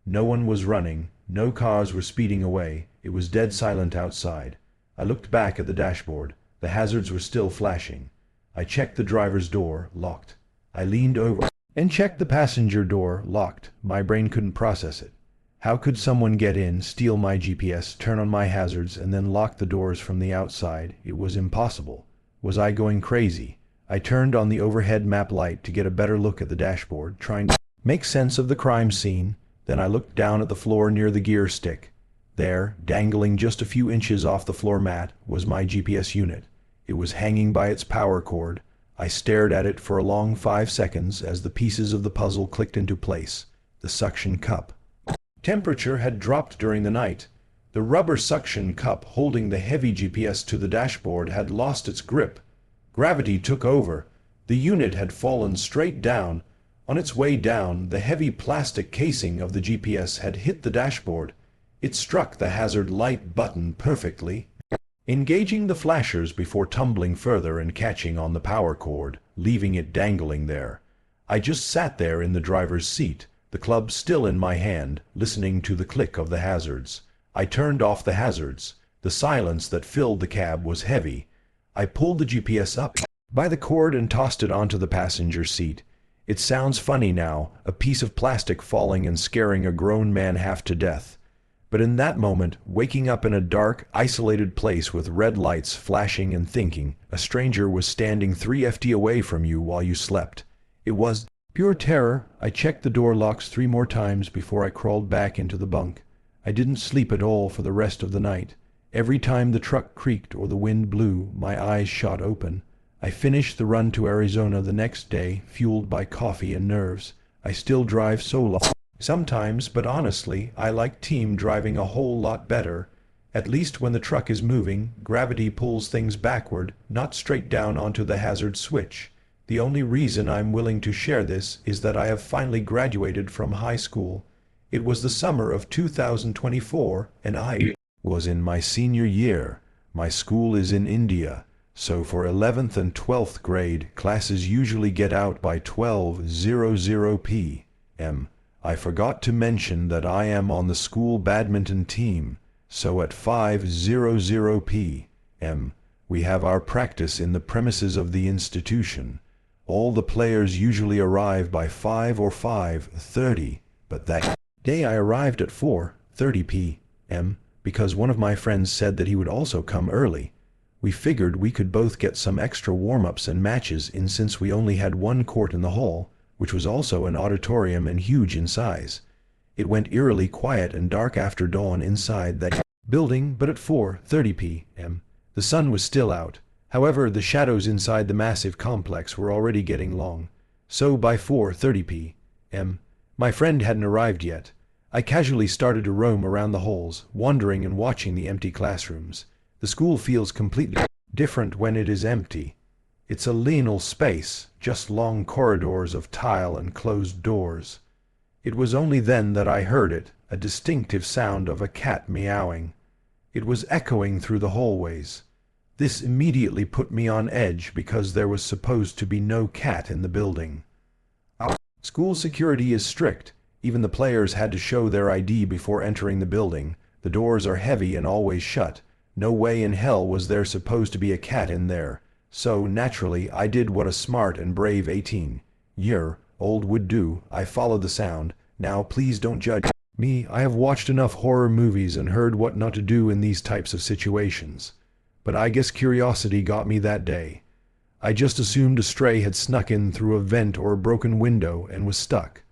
No one was running, no cars were speeding away. It was dead silent outside. I looked back at the dashboard. The hazards were still flashing. I checked the driver's door, locked. I leaned over and checked the passenger door, locked. My brain couldn't process it. How could someone get in, steal my GPS, turn on my hazards, and then lock the doors from the outside? It was impossible. Was I going crazy? I turned on the overhead map light to get a better look at the dashboard, trying to make sense of the crime scene. Then I looked down at the floor near the gear stick. There, dangling just a few inches off the floor mat, was my GPS unit. It was hanging by its power cord. I stared at it for a long 5 seconds as the pieces of the puzzle clicked into place. The suction cup. Temperature had dropped during the night. The rubber suction cup holding the heavy GPS to the dashboard had lost its grip. Gravity took over. The unit had fallen straight down. On its way down, the heavy plastic casing of the GPS had hit the dashboard. It struck the hazard light button perfectly, engaging the flashers before tumbling further and catching on the power cord, leaving it dangling there. I just sat there in the driver's seat, the club still in my hand, listening to the click of the hazards. I turned off the hazards. The silence that filled the cab was heavy. I pulled the GPS up by the cord and tossed it onto the passenger seat. It sounds funny now, a piece of plastic falling and scaring a grown man half to death. But in that moment, waking up in a dark, isolated place with red lights flashing and thinking a stranger was standing 3 FT away from you while you slept, it was pure terror. I checked the door locks 3 more times before I crawled back into the bunk. I didn't sleep at all for the rest of the night. Every time the truck creaked or the wind blew, my eyes shot open. I finished the run to Arizona the next day, fueled by coffee and nerves. I still drive solo sometimes, but honestly, I like team driving a whole lot better. At least when the truck is moving, gravity pulls things backward, not straight down onto the hazard switch. The only reason I'm willing to share this is that I have finally graduated from high school. It was the summer of 2024, and I was in my senior year. My school is in India, so for 11th and 12th grade, classes usually get out by 12:00 p.m. I forgot to mention that I am on the school badminton team, so at 5:00 p.m. we have our practice in the premises of the institution. All the players usually arrive by 5 or 5:30, but that day I arrived at 4:30 p.m. because one of my friends said that he would also come early. We figured we could both get some extra warm-ups and matches in since we only had one court in the hall, which was also an auditorium and huge in size. It went eerily quiet and dark after dawn inside that building, but at 4:30 p.m. the sun was still out. However, the shadows inside the massive complex were already getting long. So by 4:30 p.m., my friend hadn't arrived yet. I casually started to roam around the halls, wandering and watching the empty classrooms. The school feels completely different when it is empty. It's a liminal space, just long corridors of tile and closed doors. It was only then that I heard it, a distinctive sound of a cat meowing. It was echoing through the hallways. This immediately put me on edge because there was supposed to be no cat in the building. Our school security is strict. Even the players had to show their ID before entering the building. The doors are heavy and always shut. No way in hell was there supposed to be a cat in there. So, naturally, I did what a smart and brave 18-year-old would do. I followed the sound. Now, please don't judge me. I have watched enough horror movies and heard what not to do in these types of situations. But I guess curiosity got me that day. I just assumed a stray had snuck in through a vent or a broken window and was stuck.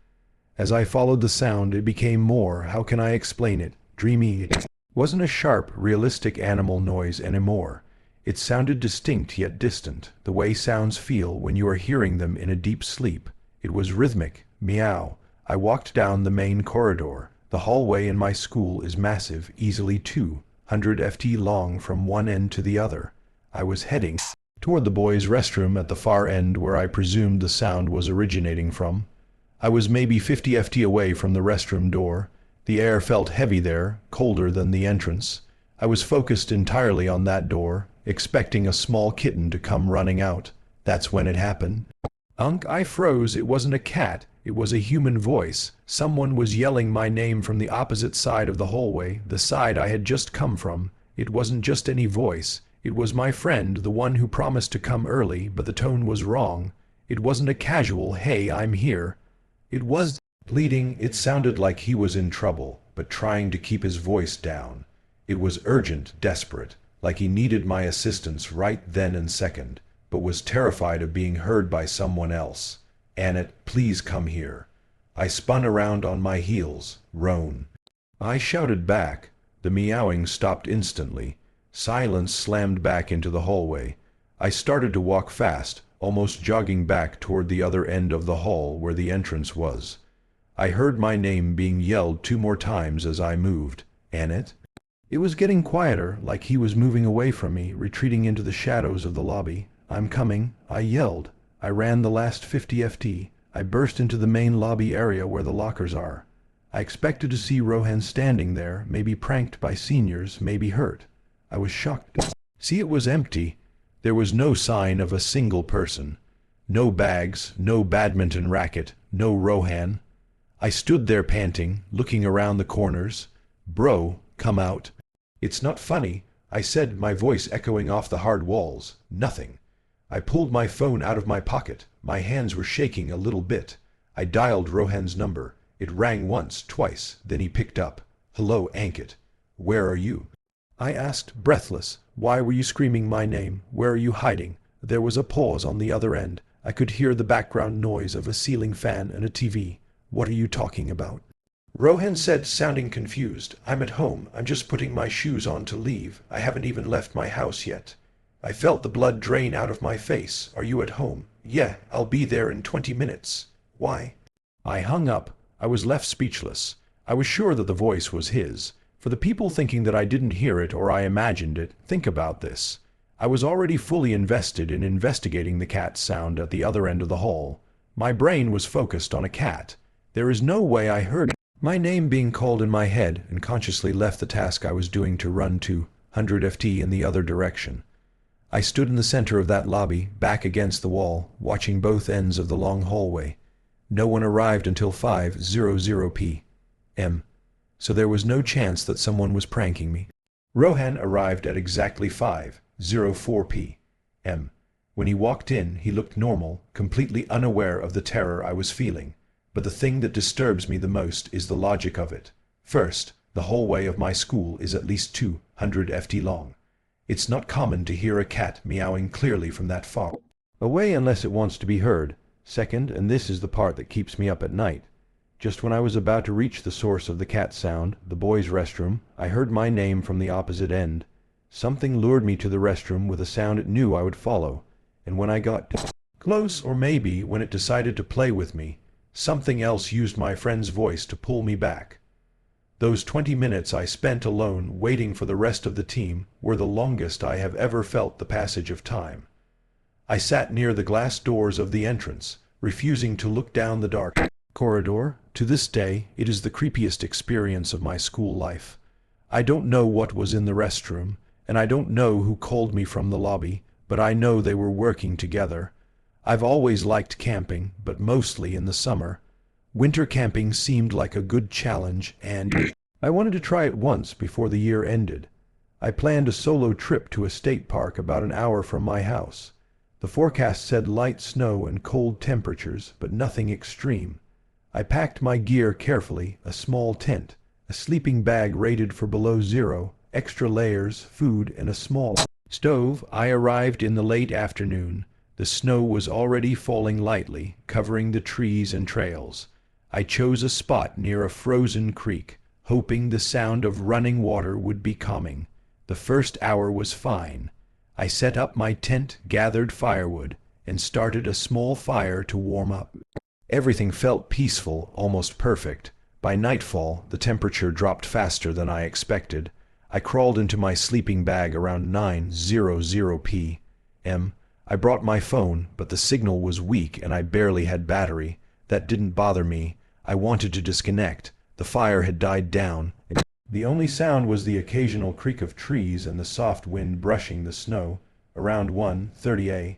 As I followed the sound, it became more, how can I explain it, dreamy. It wasn't a sharp, realistic animal noise anymore. It sounded distinct yet distant, the way sounds feel when you are hearing them in a deep sleep. It was rhythmic, meow. I walked down the main corridor. The hallway in my school is massive, easily 200 ft long from one end to the other. I was heading toward the boys' restroom at the far end where I presumed the sound was originating from. I was maybe 50 ft away from the restroom door. The air felt heavy there, colder than the entrance. I was focused entirely on that door, expecting a small kitten to come running out. That's when it happened. I froze. It wasn't a cat. It was a human voice. Someone was yelling my name from the opposite side of the hallway, the side I had just come from. It wasn't just any voice. It was my friend, the one who promised to come early, but the tone was wrong. It wasn't a casual, "Hey, I'm here." It was pleading. It sounded like he was in trouble, but trying to keep his voice down. It was urgent, desperate, like he needed my assistance right then and second, but was terrified of being heard by someone else. "Annette, please come here." I spun around on my heels. "Roan." I shouted back. The meowing stopped instantly. Silence slammed back into the hallway. I started to walk fast, almost jogging back toward the other end of the hall where the entrance was. I heard my name being yelled 2 more times as I moved. "Annette?" It was getting quieter, like he was moving away from me, retreating into the shadows of the lobby. "I'm coming," I yelled. I ran the last 50 ft. I burst into the main lobby area where the lockers are. I expected to see Rohan standing there, maybe pranked by seniors, maybe hurt. I was shocked. See, it was empty. There was no sign of a single person. No bags, no badminton racket, no Rohan. I stood there panting, looking around the corners. "Bro, come out." "It's not funny," I said, my voice echoing off the hard walls. "Nothing." I pulled my phone out of my pocket. My hands were shaking a little bit. I dialed Rohan's number. It rang once, twice, then he picked up. "Hello, Ankit. Where are you?" I asked, breathless. "Why were you screaming my name? Where are you hiding?" There was a pause on the other end. I could hear the background noise of a ceiling fan and a TV. "What are you talking about?" Rohan said, sounding confused. "I'm at home. I'm just putting my shoes on to leave. I haven't even left my house yet." I felt the blood drain out of my face. "Are you at home?" "Yeah, I'll be there in 20 minutes. Why?" I hung up. I was left speechless. I was sure that the voice was his. For the people thinking that I didn't hear it or I imagined it, think about this. I was already fully invested in investigating the cat sound at the other end of the hall. My brain was focused on a cat. There is no way I heard my name being called in my head and consciously left the task I was doing to run 200 ft in the other direction. I stood in the center of that lobby, back against the wall, watching both ends of the long hallway. No one arrived until 5:00 p.m., so there was no chance that someone was pranking me. Rohan arrived at exactly 5:04 p.m. When he walked in, he looked normal, completely unaware of the terror I was feeling. But the thing that disturbs me the most is the logic of it. First, the hallway of my school is at least 200 ft long. It's not common to hear a cat meowing clearly from that far away unless it wants to be heard. Second, and this is the part that keeps me up at night. Just when I was about to reach the source of the cat sound, the boys' restroom, I heard my name from the opposite end. Something lured me to the restroom with a sound it knew I would follow, and when I got close, or maybe when it decided to play with me, something else used my friend's voice to pull me back. Those 20 minutes I spent alone waiting for the rest of the team were the longest I have ever felt the passage of time. I sat near the glass doors of the entrance, refusing to look down the dark corridor. To this day, it is the creepiest experience of my school life. I don't know what was in the restroom, and I don't know who called me from the lobby, but I know they were working together. I've always liked camping, but mostly in the summer. Winter camping seemed like a good challenge, and I wanted to try it once before the year ended. I planned a solo trip to a state park about an hour from my house. The forecast said light snow and cold temperatures, but nothing extreme. I packed my gear carefully, a small tent, a sleeping bag rated for below zero, extra layers, food, and a small stove. I arrived in the late afternoon. The snow was already falling lightly, covering the trees and trails. I chose a spot near a frozen creek, hoping the sound of running water would be calming. The first hour was fine. I set up my tent, gathered firewood, and started a small fire to warm up. Everything felt peaceful, almost perfect. By nightfall, the temperature dropped faster than I expected. I crawled into my sleeping bag around 9:00 p.m. I brought my phone, but the signal was weak and I barely had battery. That didn't bother me. I wanted to disconnect. The fire had died down. The only sound was the occasional creak of trees and the soft wind brushing the snow. Around 1:30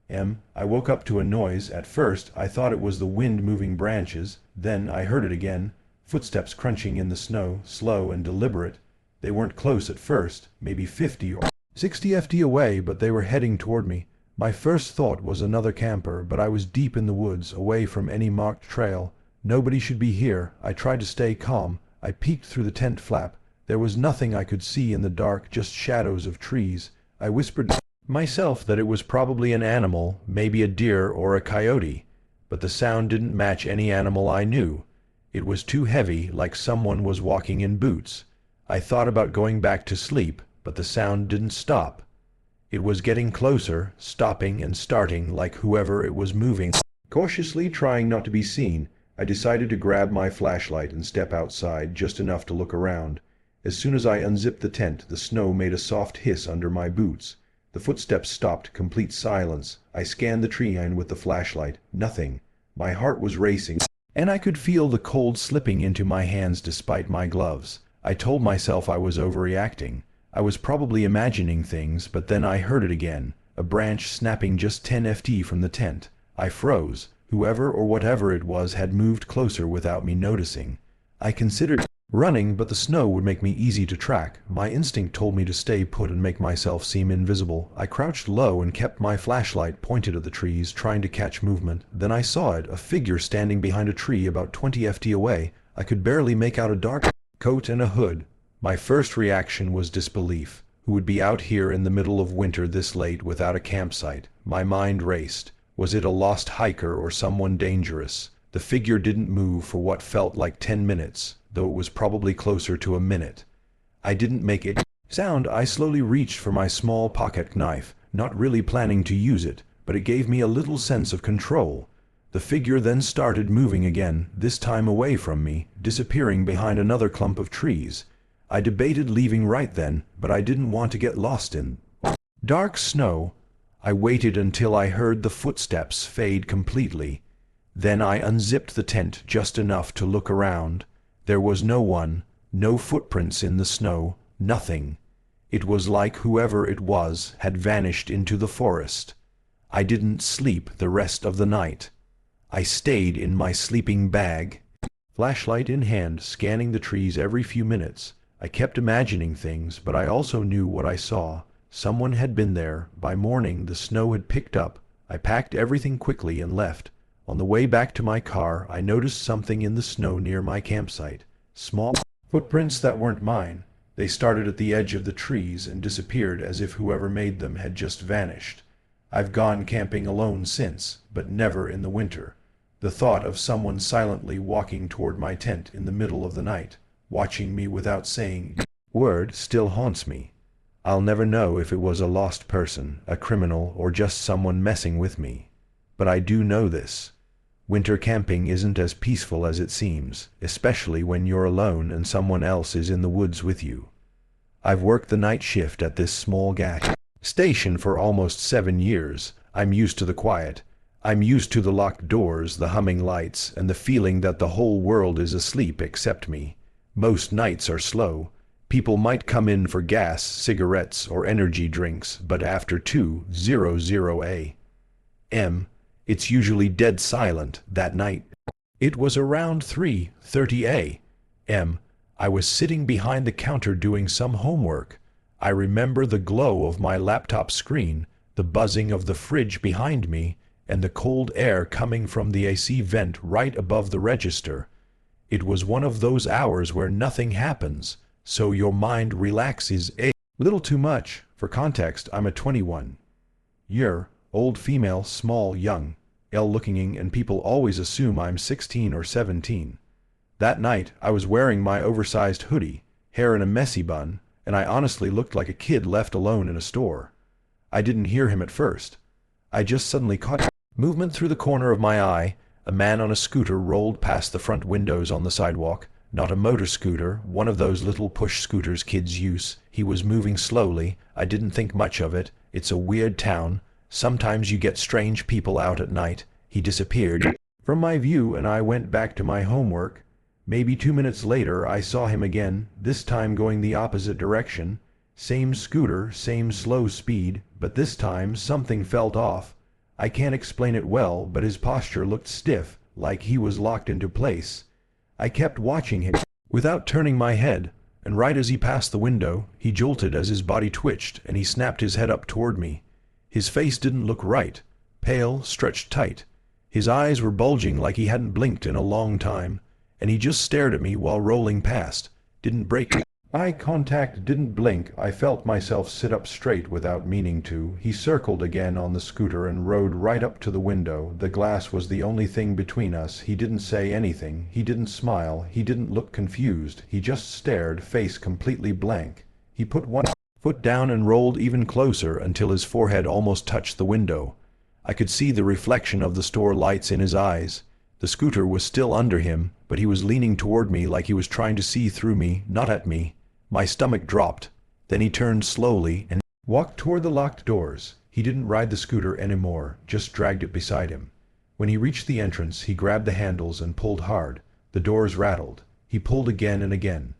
a.m., I woke up to a noise. At first, I thought it was the wind moving branches. Then I heard it again, footsteps crunching in the snow, slow and deliberate. They weren't close at first, maybe 50 or 60 ft away, but they were heading toward me. My first thought was another camper, but I was deep in the woods, away from any marked trail. Nobody should be here. I tried to stay calm. I peeked through the tent flap. There was nothing I could see in the dark, just shadows of trees. I whispered to myself that it was probably an animal, maybe a deer or a coyote, but the sound didn't match any animal I knew. It was too heavy, like someone was walking in boots. I thought about going back to sleep, but the sound didn't stop. It was getting closer, stopping and starting like whoever it was moving. Cautiously trying not to be seen, I decided to grab my flashlight and step outside, just enough to look around. As soon as I unzipped the tent, the snow made a soft hiss under my boots. The footsteps stopped, complete silence. I scanned the tree line with the flashlight. Nothing. My heart was racing, and I could feel the cold slipping into my hands despite my gloves. I told myself I was overreacting. I was probably imagining things, but then I heard it again, a branch snapping just 10 ft from the tent. I froze. Whoever or whatever it was had moved closer without me noticing. I considered running, but the snow would make me easy to track. My instinct told me to stay put and make myself seem invisible. I crouched low and kept my flashlight pointed at the trees, trying to catch movement. Then I saw it, a figure standing behind a tree about 20 ft away. I could barely make out a dark coat and a hood. My first reaction was disbelief. Who would be out here in the middle of winter this late without a campsite? My mind raced. Was it a lost hiker or someone dangerous? The figure didn't move for what felt like 10 minutes, though it was probably closer to a minute. I didn't make it sound. I slowly reached for my small pocket knife, not really planning to use it, but it gave me a little sense of control. The figure then started moving again, this time away from me, disappearing behind another clump of trees. I debated leaving right then, but I didn't want to get lost in dark snow. I waited until I heard the footsteps fade completely. Then I unzipped the tent just enough to look around. There was no one, no footprints in the snow, nothing. It was like whoever it was had vanished into the forest. I didn't sleep the rest of the night. I stayed in my sleeping bag, flashlight in hand, scanning the trees every few minutes. I kept imagining things, but I also knew what I saw. Someone had been there. By morning, the snow had picked up. I packed everything quickly and left. On the way back to my car, I noticed something in the snow near my campsite. Small footprints that weren't mine. They started at the edge of the trees and disappeared as if whoever made them had just vanished. I've gone camping alone since, but never in the winter. The thought of someone silently walking toward my tent in the middle of the night, watching me without saying a word, still haunts me. I'll never know if it was a lost person, a criminal, or just someone messing with me. But I do know this. Winter camping isn't as peaceful as it seems, especially when you're alone and someone else is in the woods with you. I've worked the night shift at this small gas station for almost 7 years. I'm used to the quiet. I'm used to the locked doors, the humming lights, and the feeling that the whole world is asleep except me. Most nights are slow. People might come in for gas, cigarettes, or energy drinks, but after 2:00 a.m., it's usually dead silent that night. It was around 3:30 a.m. I was sitting behind the counter doing some homework. I remember the glow of my laptop screen, the buzzing of the fridge behind me, and the cold air coming from the AC vent right above the register. It was one of those hours where nothing happens, so your mind relaxes a little too much. For context, I'm a 21-year-old female, small, young, ill-looking, and people always assume I'm 16 or 17. That night, I was wearing my oversized hoodie, hair in a messy bun, and I honestly looked like a kid left alone in a store. I didn't hear him at first. I just suddenly caught movement through the corner of my eye. A man on a scooter rolled past the front windows on the sidewalk. Not a motor scooter, one of those little push scooters kids use. He was moving slowly. I didn't think much of it. It's a weird town. Sometimes you get strange people out at night. He disappeared from my view and I went back to my homework. Maybe 2 minutes later I saw him again, this time going the opposite direction. Same scooter, same slow speed, but this time something felt off. I can't explain it well, but his posture looked stiff, like he was locked into place. I kept watching him without turning my head, and right as he passed the window, he jolted as his body twitched and he snapped his head up toward me. His face didn't look right, pale, stretched tight. His eyes were bulging like he hadn't blinked in a long time, and he just stared at me while rolling past. Didn't break eye contact, didn't blink. I felt myself sit up straight without meaning to. He circled again on the scooter and rode right up to the window. The glass was the only thing between us. He didn't say anything. He didn't smile. He didn't look confused. He just stared, face completely blank. He put one foot down and rolled even closer until his forehead almost touched the window. I could see the reflection of the store lights in his eyes. The scooter was still under him, but he was leaning toward me like he was trying to see through me, not at me. My stomach dropped. Then he turned slowly and walked toward the locked doors. He didn't ride the scooter anymore, just dragged it beside him. When he reached the entrance, he grabbed the handles and pulled hard. The doors rattled. He pulled again and again.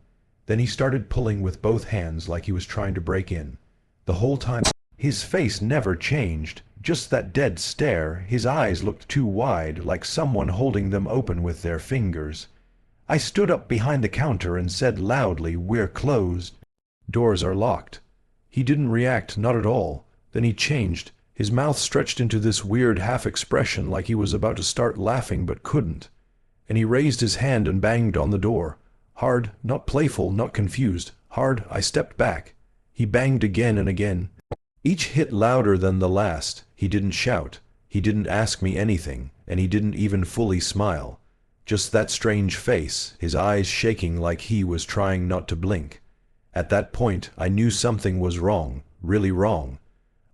Then he started pulling with both hands like he was trying to break in. The whole time, his face never changed, just that dead stare. His eyes looked too wide, like someone holding them open with their fingers. I stood up behind the counter and said loudly, "We're closed. Doors are locked." He didn't react, not at all. Then he changed. His mouth stretched into this weird half expression like he was about to start laughing but couldn't. And he raised his hand and banged on the door. Hard, not playful, not confused. Hard. I stepped back. He banged again and again. Each hit louder than the last. He didn't shout. He didn't ask me anything, and he didn't even fully smile. Just that strange face, his eyes shaking like he was trying not to blink. At that point, I knew something was wrong, really wrong.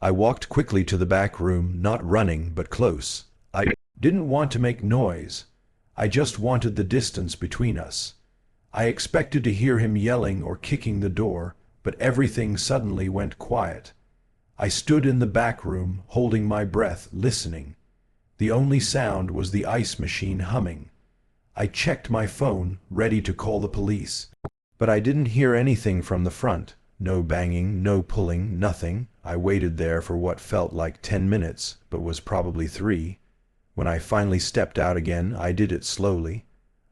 I walked quickly to the back room, not running, but close. I didn't want to make noise. I just wanted the distance between us. I expected to hear him yelling or kicking the door, but everything suddenly went quiet. I stood in the back room, holding my breath, listening. The only sound was the ice machine humming. I checked my phone, ready to call the police. But I didn't hear anything from the front. No banging, no pulling, nothing. I waited there for what felt like 10 minutes, but was probably 3. When I finally stepped out again, I did it slowly.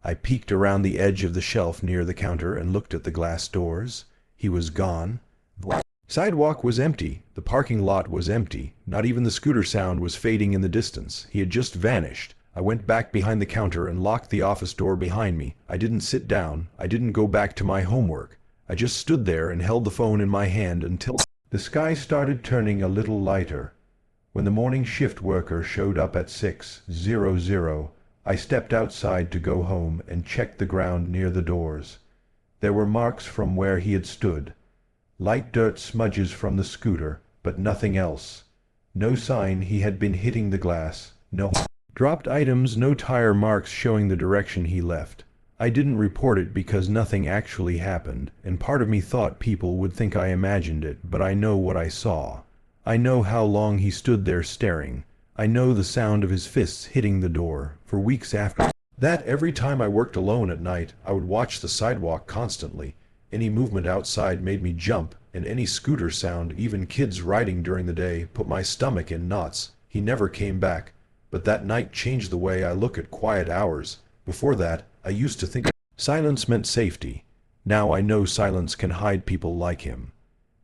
I peeked around the edge of the shelf near the counter and looked at the glass doors. He was gone. The sidewalk was empty. The parking lot was empty. Not even the scooter sound was fading in the distance. He had just vanished. I went back behind the counter and locked the office door behind me. I didn't sit down. I didn't go back to my homework. I just stood there and held the phone in my hand until the sky started turning a little lighter. When the morning shift worker showed up at 6:00, I stepped outside to go home and checked the ground near the doors. There were marks from where he had stood. Light dirt smudges from the scooter, but nothing else. No sign he had been hitting the glass, no dropped items, no tire marks showing the direction he left. I didn't report it because nothing actually happened, and part of me thought people would think I imagined it, but I know what I saw. I know how long he stood there staring. I know the sound of his fists hitting the door. For weeks after that, every time I worked alone at night, I would watch the sidewalk constantly. Any movement outside made me jump, and any scooter sound, even kids riding during the day, put my stomach in knots. He never came back, but that night changed the way I look at quiet hours. Before that, I used to think silence meant safety. Now I know silence can hide people like him.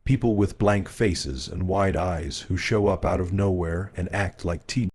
People with blank faces and wide eyes who show up out of nowhere and act like